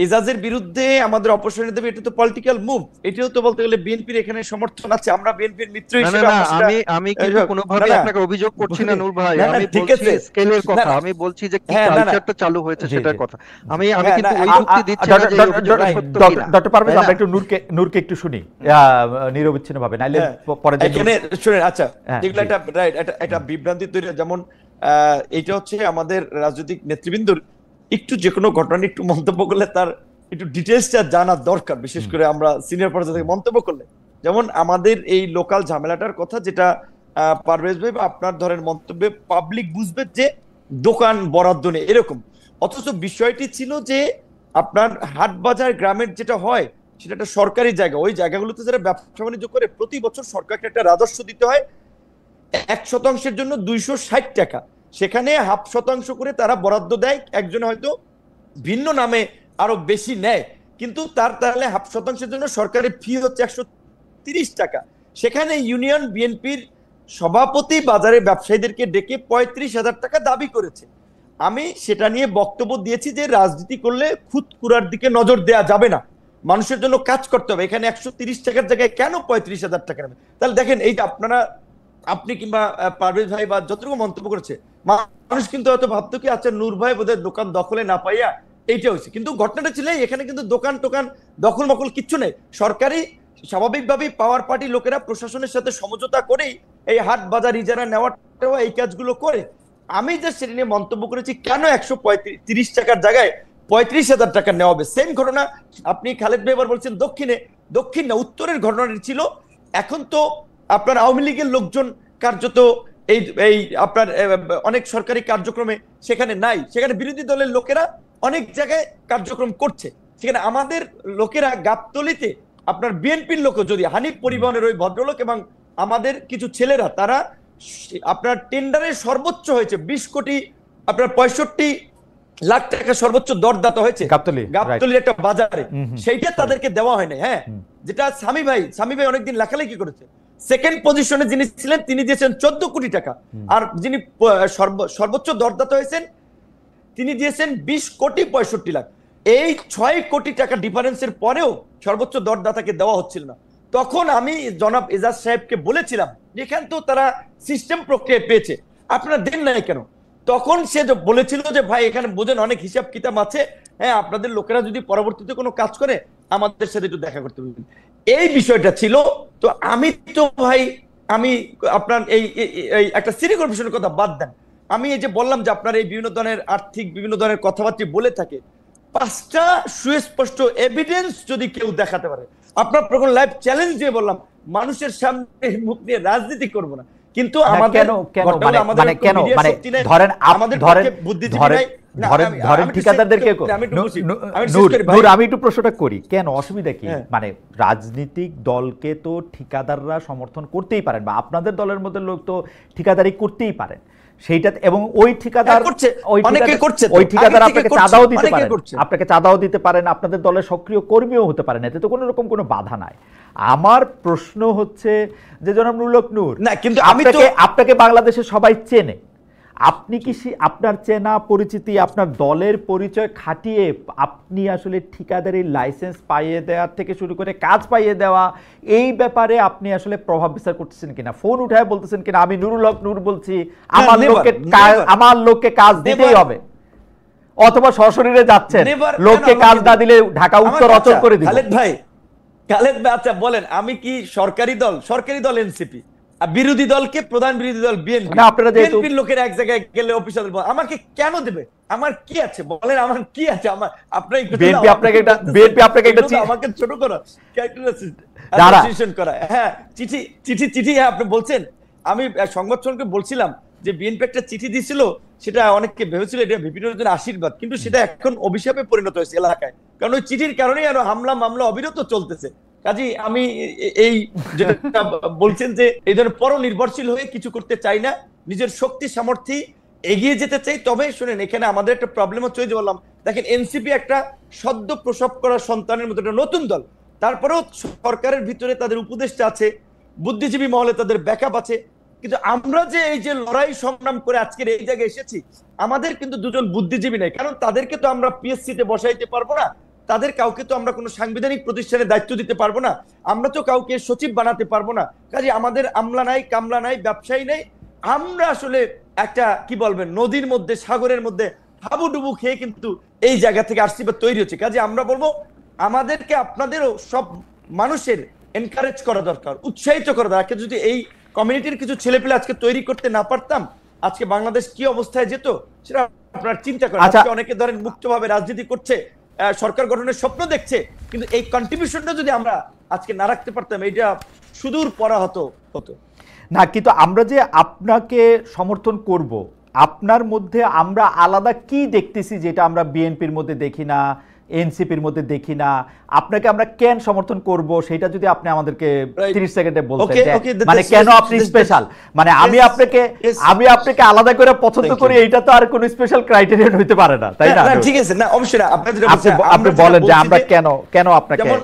এজাজের বিরুদ্ধে আমাদের অপসারণ দেবে, এটা তো পলিটিক্যাল মুভ। এটাও তো বলতে গেলে বিএনপির এখানে সমর্থন আছে, আমরা বিএনপির মিত্র হিসেবে। আমি কিন্তু কোনোভাবে আপনাকে অভিযোগ করছি না নূর ভাই, আমি বলছি স্কেলের কথা, আমি বলছি যে কি কালচারটা চালু হয়েছে সেটার কথা। আমি কিন্তু ওই যুক্তি দিচ্ছি না যে অভিযোগটা সত্য কিনা। ডক্টর পারভেজ, আমরা একটু নূরকে একটু শুনি নিরবিচ্ছিন্নভাবে, নাইলে পরে এখানে শুনেন। আচ্ছা, যেগুলো একটা রাইট একটা বিভ্রান্তি তৈরি, যেমন এটা হচ্ছে আমাদের রাজনৈতিক নেতৃবৃন্দর একটু যে কোনো ঘটনা একটু মন্তব্য করলে তার একটু ডিটেলসটা জানার দরকার, বিশেষ করে আমরা সিনিয়র পর্যায়ে থেকে মন্তব্য করলে। যেমন আমাদের এই লোকাল ঝামেলাটার কথা যেটা পারভেজ ভাই আপনার ধরেন মন্তব্যে পাবলিক বুঝবে যে দোকান বরাদ্দ নেই এরকম, অথচ বিষয়টি ছিল যে আপনার হাট বাজার গ্রামের যেটা হয় সেটা একটা সরকারি জায়গা, ওই জায়গাগুলোতে যারা ব্যবসা বাণিজ্য করে প্রতি বছর সরকারকে একটা রাজস্ব দিতে হয় 1% জন্য 260 টাকা, সেখানে 0.5% করে তারা বরাদ্দ দেয়। একজন হয়তো ভিন্ন নামে আরো বেশি নেয়, কিন্তু তাহলে 0.5% জন্য সরকারের ফি হচ্ছে 130 টাকা। সেখানে ইউনিয়ন বিএনপির সভাপতি বাজারে ব্যবসায়ীদেরকে ডেকে 35,000 টাকা দাবি করেছে। আমি সেটা নিয়ে বক্তব্য দিয়েছি যে রাজনীতি করলে খুঁতখুরার দিকে নজর দেওয়া যাবে না, মানুষের জন্য কাজ করতে হবে। এখানে 130 টাকার জায়গায় কেন 35,000 টাকা নেবে? তাহলে দেখেন এইটা আপনি কিংবা পারভেজ ভাই বা যতটুকু মন্তব্য করেছে, মানুষ কিন্তু হয়তো ভাবতো কি আচ্ছা নূর ভাই বোধহয় দোকান দখলে না পাইয়া এইটা হয়েছে। কিন্তু ঘটনাটা ছিল এখানে কিন্তু দোকান টোকান দখল মকল কিচ্ছু নেই। সরকারি স্বাভাবিকভাবেই পাওয়ার পার্টি লোকেরা প্রশাসনের সাথে সমঝোতা করেই এই হাট বাজার ইজারা নেওয়া এই কাজগুলো করে। আমি যে সেটা নিয়ে মন্তব্য করেছি কেন 130 টাকার জায়গায় 35,000 টাকা নেওয়া হবে। সেম ঘটনা আপনি খালেদ ভাই এবার বলছেন দক্ষিণ না উত্তরের ঘটনাটি ছিল। এখন তো আপনার আওয়ামী লীগের লোকজন কার্যত এই আপনার অনেক সরকারি কার্যক্রমে সেখানে নাই, সেখানে বিরোধী দলের লোকেরা অনেক জায়গায় কার্যক্রম করছে। সেখানে আমাদের লোকেরা গাবতলীতে আপনার বিএনপির লোক যদি হানিফ পরিবহনের ওই ভদ্রলোক এবং আমাদের কিছু ছেলেরা তারা আপনার টেন্ডারে সর্বোচ্চ হয়েছে 20 কোটি আপনার 65 লাখ টাকা সর্বোচ্চ দরদাতা হয়েছে গাবতলীর একটা বাজারে, সেইটা তাদেরকে দেওয়া হয় না। হ্যাঁ, যেটা সামি ভাই অনেকদিন লেখালেখি করেছে, সেকেন্ড পজিশনে যিনি ছিলেন তিনি দিয়েছেন 14 কোটি টাকা, আর যিনি সর্বোচ্চ দরদাতা হয়েছেন তিনি দিয়েছেন 20 কোটি 65 লাখ। এই 6 কোটি টাকা ডিফারেন্সের পরেও সর্বোচ্চ দরদাতাকে দেওয়া হচ্ছিল না। তখন আমি জনাব এজাজ সাহেবকে বলেছিলাম যেখান তো তারা সিস্টেম প্রক্রিয়া পেয়েছে, আপনারা দেন নাই কেন? তখন সে বলেছিল যে ভাই এখানে বোঝেন অনেক হিসাব কিতাব আছে, হ্যাঁ আপনাদের লোকেরা যদি পরবর্তীতে কোনো কাজ করে আমাদের সাথে একটু দেখা করতে পারবেন, এই বিষয়টা ছিল। তো আমি তো ভাই আমি আপনার এই একটা সিটি কর্পোরেশনের কথা বাদ দেন, আমি এই যে বললাম যে আপনার এই বিভিন্ন ধরনের আর্থিক বিভিন্ন ধরনের কথাবার্তা বলে থাকে, 5টা সুস্পষ্ট এভিডেন্স যদি কেউ দেখাতে পারে, আপনার প্রকল্প লাইভ চ্যালেঞ্জ দিয়ে বললাম মানুষের সামনে মুখ নিয়ে রাজনীতি করব না, কিন্তু আমাদের আমি একটু প্রশ্নটা করি, কেন অসুবিধা কি? মানে রাজনৈতিক দলকে তো ঠিকাদাররা সমর্থন করতেই পারেন, বা আপনাদের দলের মধ্যে লোক তো ঠিকাদারি করতেই পারেন, সেইটা এবং ওই ঠিকাদার আপনাকে চাঁদাও দিতে পারেন, আপনাদের দলের সক্রিয় কর্মীও হতে পারেন, এতে তো কোনো রকম কোনো বাধা নাই। আমার প্রশ্ন হচ্ছে যে জনাব নুরুল হক নূর, না কিন্তু আপনাকে বাংলাদেশে সবাই চেনে, আপনি কি আপনার চেনা পরিচিতি আপনার দলের পরিচয় খাটিয়ে আপনি আসলে ঠিকাদারির লাইসেন্স পাইয়ে দেওয়ার থেকে শুরু করে কাজ পাইয়ে দেওয়া এই ব্যাপারে আপনি আসলে প্রভাব বিস্তার করতেছেন কিনা? ফোন উঠায় বলতেছেন কিনা আমি নুরুল হক নূর বলছি, আমার লোককে কাজ দিতেই হবে, অথবা সশরীরে যাচ্ছেন, লোককে কাজ না দিলে ঢাকা উত্তর অচল করে দিবেন? খালেদ ভাই আচ্ছা বলেন, আমি কি সরকারি দল এনসিপি, বিরোধী দলকে প্রধান বিরোধী দল বিএনপি, বিএনপির লোকের এক জায়গায় গেলে অফিসার আমাকে কেন দেবে? আমার কি আছে বলেন, আমার কি আছে? আমার আমাকে ছোট করা করা, হ্যাঁ চিঠি হ্যাঁ আপনি বলছেন, আমি সংবাদ সম্মেলনে বলছিলাম যে বিএনপি একটা চিঠি দিছিল, সেটা অনেককে ভেবেছিল এটা বিপিনের জন্য আশীর্বাদ, কিন্তু সেটা এখন অভিশাপে পরিণত হয়েছে এলাকায়, কারণ ওই চিঠির কারণেই আরো হামলা মামলা অবিরত চলতেছে। কাজী আমি এই যেটা বলছেন যে এই ধরনের পরনির্ভরশীল হয়ে কিছু করতে চাই না, নিজের শক্তি সামর্থ্যে এগিয়ে যেতে চাই। তবে শুনেন এখানে আমাদের একটা প্রবলেম হচ্ছে, যে বললাম দেখেন এনসিপি একটা সদ্য প্রসব করা সন্তানের মতো একটা নতুন দল, তারপরেও সরকারের ভিতরে তাদের উপদেষ্টা আছে, বুদ্ধিজীবী মহলে তাদের ব্যাকআপ আছে, কিন্তু আমরা যে এই যে লড়াই সংগ্রাম করে আজকের এই জায়গায় এসেছি, আমাদের কিন্তু দুজন বুদ্ধিজীবী নাই, কারণ তাদেরকে তো আমরা পিএসসি তে বসাইতে পারবো না, তাদের কাউকে তো আমরা কোনো সাংবিধানিক প্রতিষ্ঠানে দায়িত্ব দিতে পারবো না, আমরা তো কাউকে সচিব বানাতে পারবো না, কাজে আমাদের আমলা নাই, কামলা নাই, ব্যবসায়ী নাই, আমরা আসলে একটা কি বলবেন নদীর মধ্যে সাগরের মধ্যে হাবুডুবু খেয়ে কিন্তু এই জায়গা থেকে আসছি বা তৈরি হচ্ছে। কাজে আমরা বলবো আমাদেরকে আপনাদেরও সব মানুষের এনকারেজ করা দরকার, উৎসাহিত করা দরকার। যদি এই কমিউনিটির কিছু ছেলেপেলে আজকে তৈরি করতে না পারতাম, আজকে বাংলাদেশ কি অবস্থায় যেত সেটা আপনার চিন্তা করেন। আজকে অনেকে ধরেন মুক্তভাবে রাজনীতি করছে, সরকার গঠনের স্বপ্ন দেখছে, কিন্তু এই কন্ট্রিবিউশনটা যদি আমরা আজকে না রাখতে পারতাম, এটা সুদূর পরা হতো না। কিন্তু আমরা যে আপনাকে সমর্থন করব, আপনার মধ্যে আমরা আলাদা কি দেখতেছি যেটা আমরা বিএনপির মধ্যে দেখি না, এনসিপির মধ্যে দেখি না? আপনাকে আমরা কেন সমর্থন করব সেটা যদি আপনি আমাদেরকে 30 সেকেন্ডে বলতেন, মানে কেন আপনি স্পেশাল, মানে আমি আপনাকে আলাদা করে পছন্দ করি, এইটা তো আর কোনো স্পেশাল ক্রাইটেরিয়া হইতে পারে না, তাই না? ঠিক আছে, না অবশ্যই না, আপনি বলেন যে আমরা কেন আপনাকে। যেমন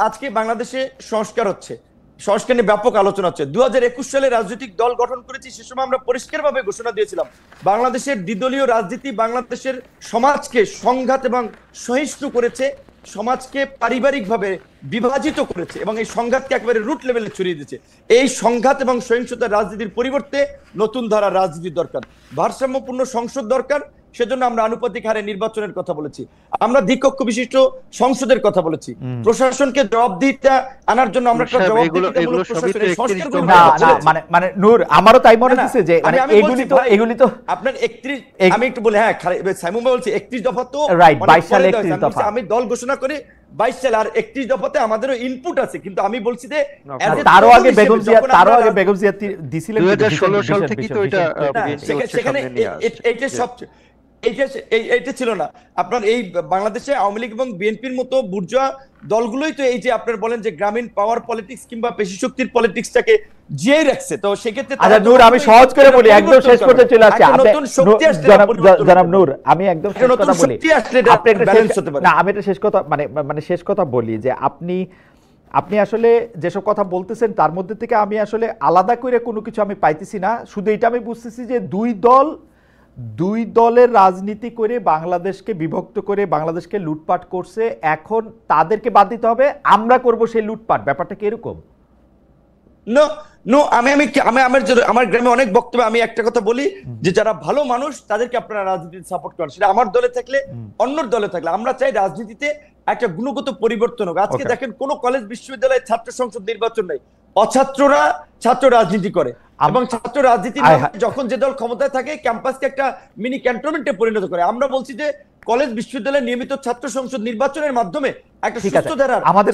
আজকে বাংলাদেশে সংস্কার হচ্ছে, সংস্কার নিয়ে ব্যাপক আলোচনা হচ্ছে। 2021 সালে রাজনৈতিক দল গঠন করেছি, সে সময় আমরা পরিষ্কারভাবে ঘোষণা দিয়েছিলাম বাংলাদেশের দ্বিদলীয় রাজনীতি বাংলাদেশের সমাজকে সংঘাত এবং সহিষ্ণু করেছে, সমাজকে পারিবারিকভাবে বিভাজিত করেছে এবং এই সংঘাতকে একেবারে রুট লেভেলে ছড়িয়ে দিয়েছে। এই সংঘাত এবং সহিংসতার রাজনীতির পরিবর্তে নতুন ধারা রাজনীতি দরকার, ভারসাম্যপূর্ণ সংসদ দরকার, সেজন্য আমরা আনুপাতিক হারে নির্বাচনের কথা বলেছি, আমরা দ্বিকক্ষ বিশিষ্ট সংসদের কথা বলেছি, প্রশাসনকে জবাবদিহিতা আনার জন্য আমরা একটা জবাবদিহিতামূলক প্রশাসনের সংস্কারগুলো মানে নূর, আমারও তাই মনে হচ্ছে যে মানে এগুলি তো আপনার 31, আমি একটু বলি, হ্যাঁ সাইমুম ভাই বলছি 31 দফা তো রাইট, 22 সালে 31 দফা আমি দল ঘোষণা করি 22 সালে, আর 31 দফাতে আমাদেরও ইনপুট আছে, কিন্তু আমি বলছি যে তারও আগে বেগম জিয়া দিছিলেন 2016 সাল থেকে তো এটা সেখানে এইটা সবচেয়ে এইটা ছিল না। আপনার এই বাংলাদেশে আওয়ামী লীগ এবং বিএনপির মতো বুর্জোয়া দলগুলোই তো এই যে আপনার বলেন যে গ্রামীণ পাওয়ার পলিটিক্স কিংবা পেশি শক্তির পলিটিক্সটাকে জিয়ে রাখছে। তো সেক্ষেত্রে আচ্ছা নূর, আমি সহজ করে বলি, একদম শেষ করতে চলে আসছি। জনাব নূর, আমি একদম শেষ কথা বলি, আপনি একটা ব্যালেন্স হতে পারে না, আমি একটা শেষ কথা মানে শেষ কথা বলি যে আপনি আসলে যেসব কথা বলতেছেন তার মধ্যে থেকে আমি আসলে আলাদা করে কোনো কিছু আমি পাইতেছি না। শুধু এটা আমি বুঝতেছি যে দুই দলের রাজনীতি করে বাংলাদেশকে বিভক্ত করে বাংলাদেশকে লুটপাট করছে, এখন তাদেরকে বাদ দিতে হবে, আমরা করব সেই লুটপাট। ব্যাপারটা কি এরকম? আমার গ্রামে অনেক বক্তব্য আমি একটা কথা বলি যে যারা ভালো মানুষ তাদেরকে আপনারা রাজনীতিতে সাপোর্ট করেন, সেটা আমার দলে থাকলে অন্য দলে থাকলে। আমরা চাই রাজনীতিতে একটা গুণগত পরিবর্তন হোক। আজকে দেখেন কোন কলেজ বিশ্ববিদ্যালয়ে ছাত্র সংসদ নির্বাচন নেই, অছাত্ররা ছাত্র রাজনীতি করে, এবং ছাত্র রাজনীতি যখন যে দল ক্ষমতায় থাকে ক্যাম্পাসকে একটা মিনি ক্যান্টনমেন্টে পরিণত করে। আমরা বলছি যে কলেজ বিশ্ববিদ্যালয়ে নিয়মিত ছাত্র সংসদ নির্বাচনের মাধ্যমে একটা সুস্থ ধারার আমাদের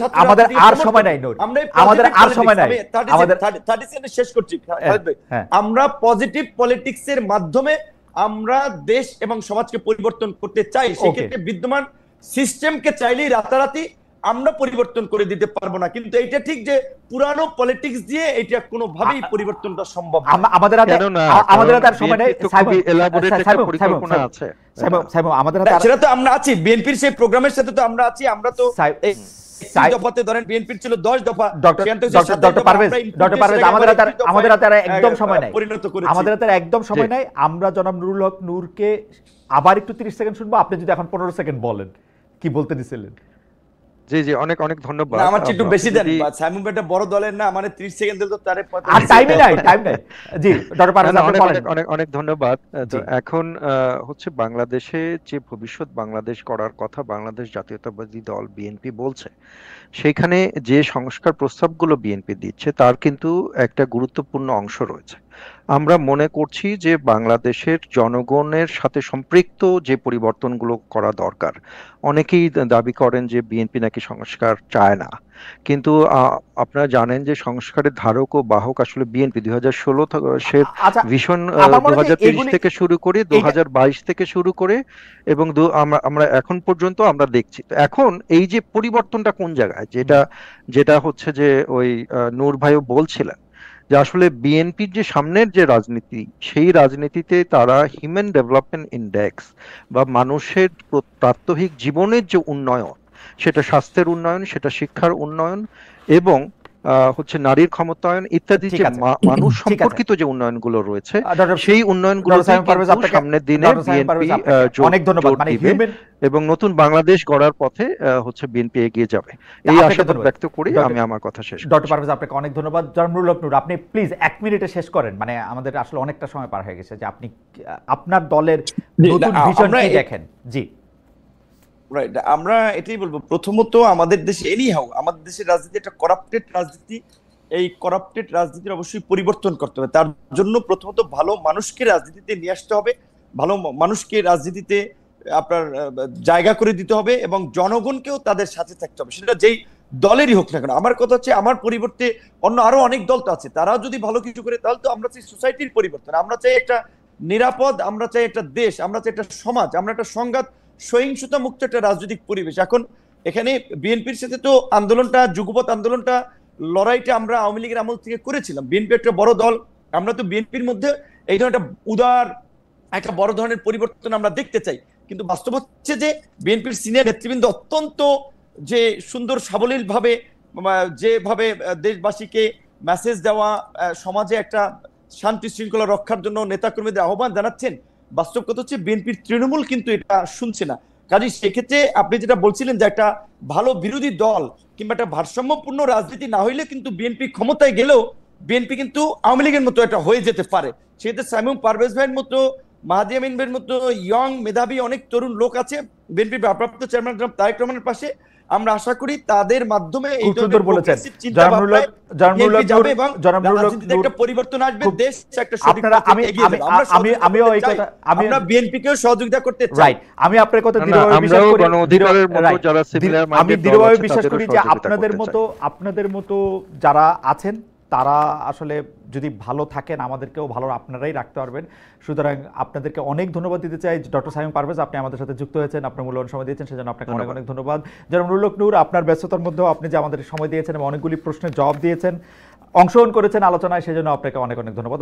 আর সময় নাই নূর, আমাদের আর সময় নাই, আমাদের 30 সেকেন্ড শেষ করছি খালেদ ভাই। আমরা পজিটিভ পলিটিক্সের মাধ্যমে আমরা দেশ এবং সমাজকে পরিবর্তন করতে চাই। সেক্ষেত্রে বিদ্যমান সিস্টেমকে চাইলেই রাতারাতি আমরা পরিবর্তন করে দিতে পারবো না, কিন্তু এটা ঠিক যে পুরানো পলিটিক্স দিয়ে এটা কোনোভাবেই পরিবর্তনটা সম্ভব না। আমাদের আর সময় নেই, সেটা তো আমরা আছি, বিএনপির সেই প্রোগ্রামের সাথে তো আমরা আছি। আমরা তো দফাতে ধরেন বিএনপির ছিল 10 দফা, ডক্টর পারভেজ আমাদের হাতে একদম সময় নাই, আমাদের হাতে একদম সময় নাই। আমরা জনাব নুরুল হক নূরকে আবার একটু 30 সেকেন্ড শুনবো, আপনি যদি এখন 15 সেকেন্ড বলেন কি বলতে দিছিলেন। জি জি, অনেক অনেক ধন্যবাদ। আমার একটু বেশি দেন, সাইমুম ভাই বড় দলের না, মানে 30 সেকেন্ড দিলে তো তারে আর টাইম নাই। জি ডক্টর পারভেজ, অনেক অনেক ধন্যবাদ। তো এখন হচ্ছে বাংলাদেশে যে ভবিষ্যৎ বাংলাদেশ করার কথা বাংলাদেশ জাতীয়তাবাদী দল বিএনপি বলছে, সেখানে যে সংস্কার প্রস্তাবগুলো বিএনপি দিচ্ছে তার কিন্তু একটা গুরুত্বপূর্ণ অংশ রয়েছে। আমরা মনে করছি যে বাংলাদেশের জনগণের সাথে সম্পৃক্ত যে পরিবর্তনগুলো করা দরকার। অনেকেই দাবি করেন যে বিএনপি নাকি সংস্কার চায় না, কিন্তু আপনারা জানেন যে সংস্কারের ধারক ও বাহক আসলে বিএনপি। 2016 ভীষণ 2030 থেকে শুরু করে 2022 থেকে শুরু করে এবং আমরা এখন পর্যন্ত আমরা দেখছি। তো এখন এই যে পরিবর্তনটা কোন জায়গায়, যেটা হচ্ছে যে ওই নূর ভাইও বলছিলেন যে আসলে বিএনপির যে সামনের যে রাজনীতি, সেই রাজনীতিতে তারা হিউম্যান ডেভেলপমেন্ট ইন্ডেক্স বা মানুষের প্রাত্যহিক জীবনের যে উন্নয়ন, সেটা স্বাস্থ্যের উন্নয়ন, সেটা শিক্ষার উন্নয়ন এবং হচ্ছে নারীর ক্ষমতায়ন ইত্যাদি যে মানুষ সম্পর্কিত যে উন্নয়নগুলো রয়েছে, সেই উন্নয়নগুলো সামনের দিনে বিএনপি অনেক ধন্যবাদ এবং নতুন বাংলাদেশ গড়ার পথে হচ্ছে বিএনপি এগিয়ে যাবে, এই আশাবাদ ব্যক্ত করি আমি আমার কথা শেষ। ডক্টর পারভেজ, আপনাকে অনেক ধন্যবাদ। জনাব নুরুল হক নূর, আপনি প্লিজ 1 মিনিটে শেষ করেন, মানে আমাদের আসলে অনেকটা সময় পার হয়ে গেছে, যে আপনি আপনার দলের নতুন ভিশন কি দেখেন। জি রাইট, আমরা এটাই বলবো, প্রথমত আমাদের দেশে আমাদের দেশের রাজনীতি একটা করাপ্টেড রাজনীতি। এই করাপ্টেড রাজনীতির অবশ্যই পরিবর্তন করতে হবে। তার জন্য প্রথমত ভালো মানুষকে রাজনীতিতে নিয়ে আসতে হবে, ভালো মানুষকে রাজনীতিতে আপনার জায়গা করে দিতে হবে এবং জনগণকেও তাদের সাথে থাকতে হবে, সেটা যেই দলেরই হোক না কেন। আমার কথা হচ্ছে আমার পরিবর্তে অন্য আরো অনেক দল তো আছে, তারাও যদি ভালো কিছু করে তাহলে তো আমরা চাই সোসাইটির পরিবর্তন, আমরা চাই একটা নিরাপদ, আমরা চাই একটা দেশ, আমরা চাই একটা সমাজ, আমরা একটা সংঘাত সহিংসতা মুক্ত একটা রাজনৈতিক পরিবেশ। এখন এখানে বিএনপির সাথে তো আন্দোলনটা, যুগপৎ আন্দোলনটা, লড়াইটা আমরা আওয়ামী লীগের আমল থেকে করেছিলাম। বিএনপি একটা বড় দল, আমরা তো বিএনপির মধ্যে এই ধরনের উদার একটা বড় ধরনের পরিবর্তন আমরা দেখতে চাই, কিন্তু বাস্তব হচ্ছে যে বিএনপির সিনিয়র নেতৃবৃন্দ অত্যন্ত যে সুন্দর সাবলীল ভাবে যেভাবে দেশবাসীকে মেসেজ দেওয়া, সমাজে একটা শান্তি শৃঙ্খলা রক্ষার জন্য নেতাকর্মীদের আহ্বান জানাচ্ছেন, বাস্তব কথা হচ্ছে বিএনপির তৃণমূল কিন্তু এটা শুনছে না। কাজেই সেক্ষেত্রে আপনি যেটা বলছিলেন যে একটা ভালো বিরোধী দল কিংবা একটা ভারসাম্যপূর্ণ রাজনীতি না হইলে কিন্তু বিএনপি ক্ষমতায় গেলেও বিএনপি কিন্তু আওয়ামী লীগের মতো একটা হয়ে যেতে পারে। সেক্ষেত্রে সাইমুম পারভেজ ভাইয়ের মতো মাহাদি আমিনের মতো ইয়ং মেধাবী অনেক তরুণ লোক আছে বিএনপির ভারপ্রাপ্ত চেয়ারম্যান জনাব তারেক রহমানের পাশে। আমরা আশা করি তাদের মাধ্যমে এই খুব সুন্দর ধরনের বলেছেন progressive চিন্তা ভাবনায় BNP যাবে এবং রাজনীতিতে একটা পরিবর্তন আসবে, দেশ একটা সঠিক পথে এগিয়ে যাবে। আমিও এই কথা আমরা বিএনপিকেও সহযোগিতা করতে চাই। রাইট, আমি আপনার কথা দৃঢ়ভাবে বিশ্বাস করি। গণঅধিকারের মতো যারা সিমিলার আমি মাইন্ডেড দৃঢ়ভাবে বিশ্বাস করি যে আপনাদের মতো যারা আছেন তারা আসলে যদি ভালো থাকেন আমাদেরকেও ভালো আপনারাই রাখতে পারবেন। সুতরাং আপনাদেরকে অনেক ধন্যবাদ দিতে চাই। ডক্টর সাইম পারভেজ, আপনি আমাদের সাথে যুক্ত হয়েছেন, আপনার মূল্যবান সময় দিয়েছেন, সেজন্য আপনাকে অনেক অনেক ধন্যবাদ। জনাব নুরুল হক নূর, আপনার ব্যস্ততার মধ্যেও আপনি যে আমাদের সময় দিয়েছেন এবং অনেকগুলি প্রশ্নের জবাব দিয়েছেন, অংশগ্রহণ করেছেন আলোচনায়, সেজন্য আপনাকে অনেক অনেক ধন্যবাদ।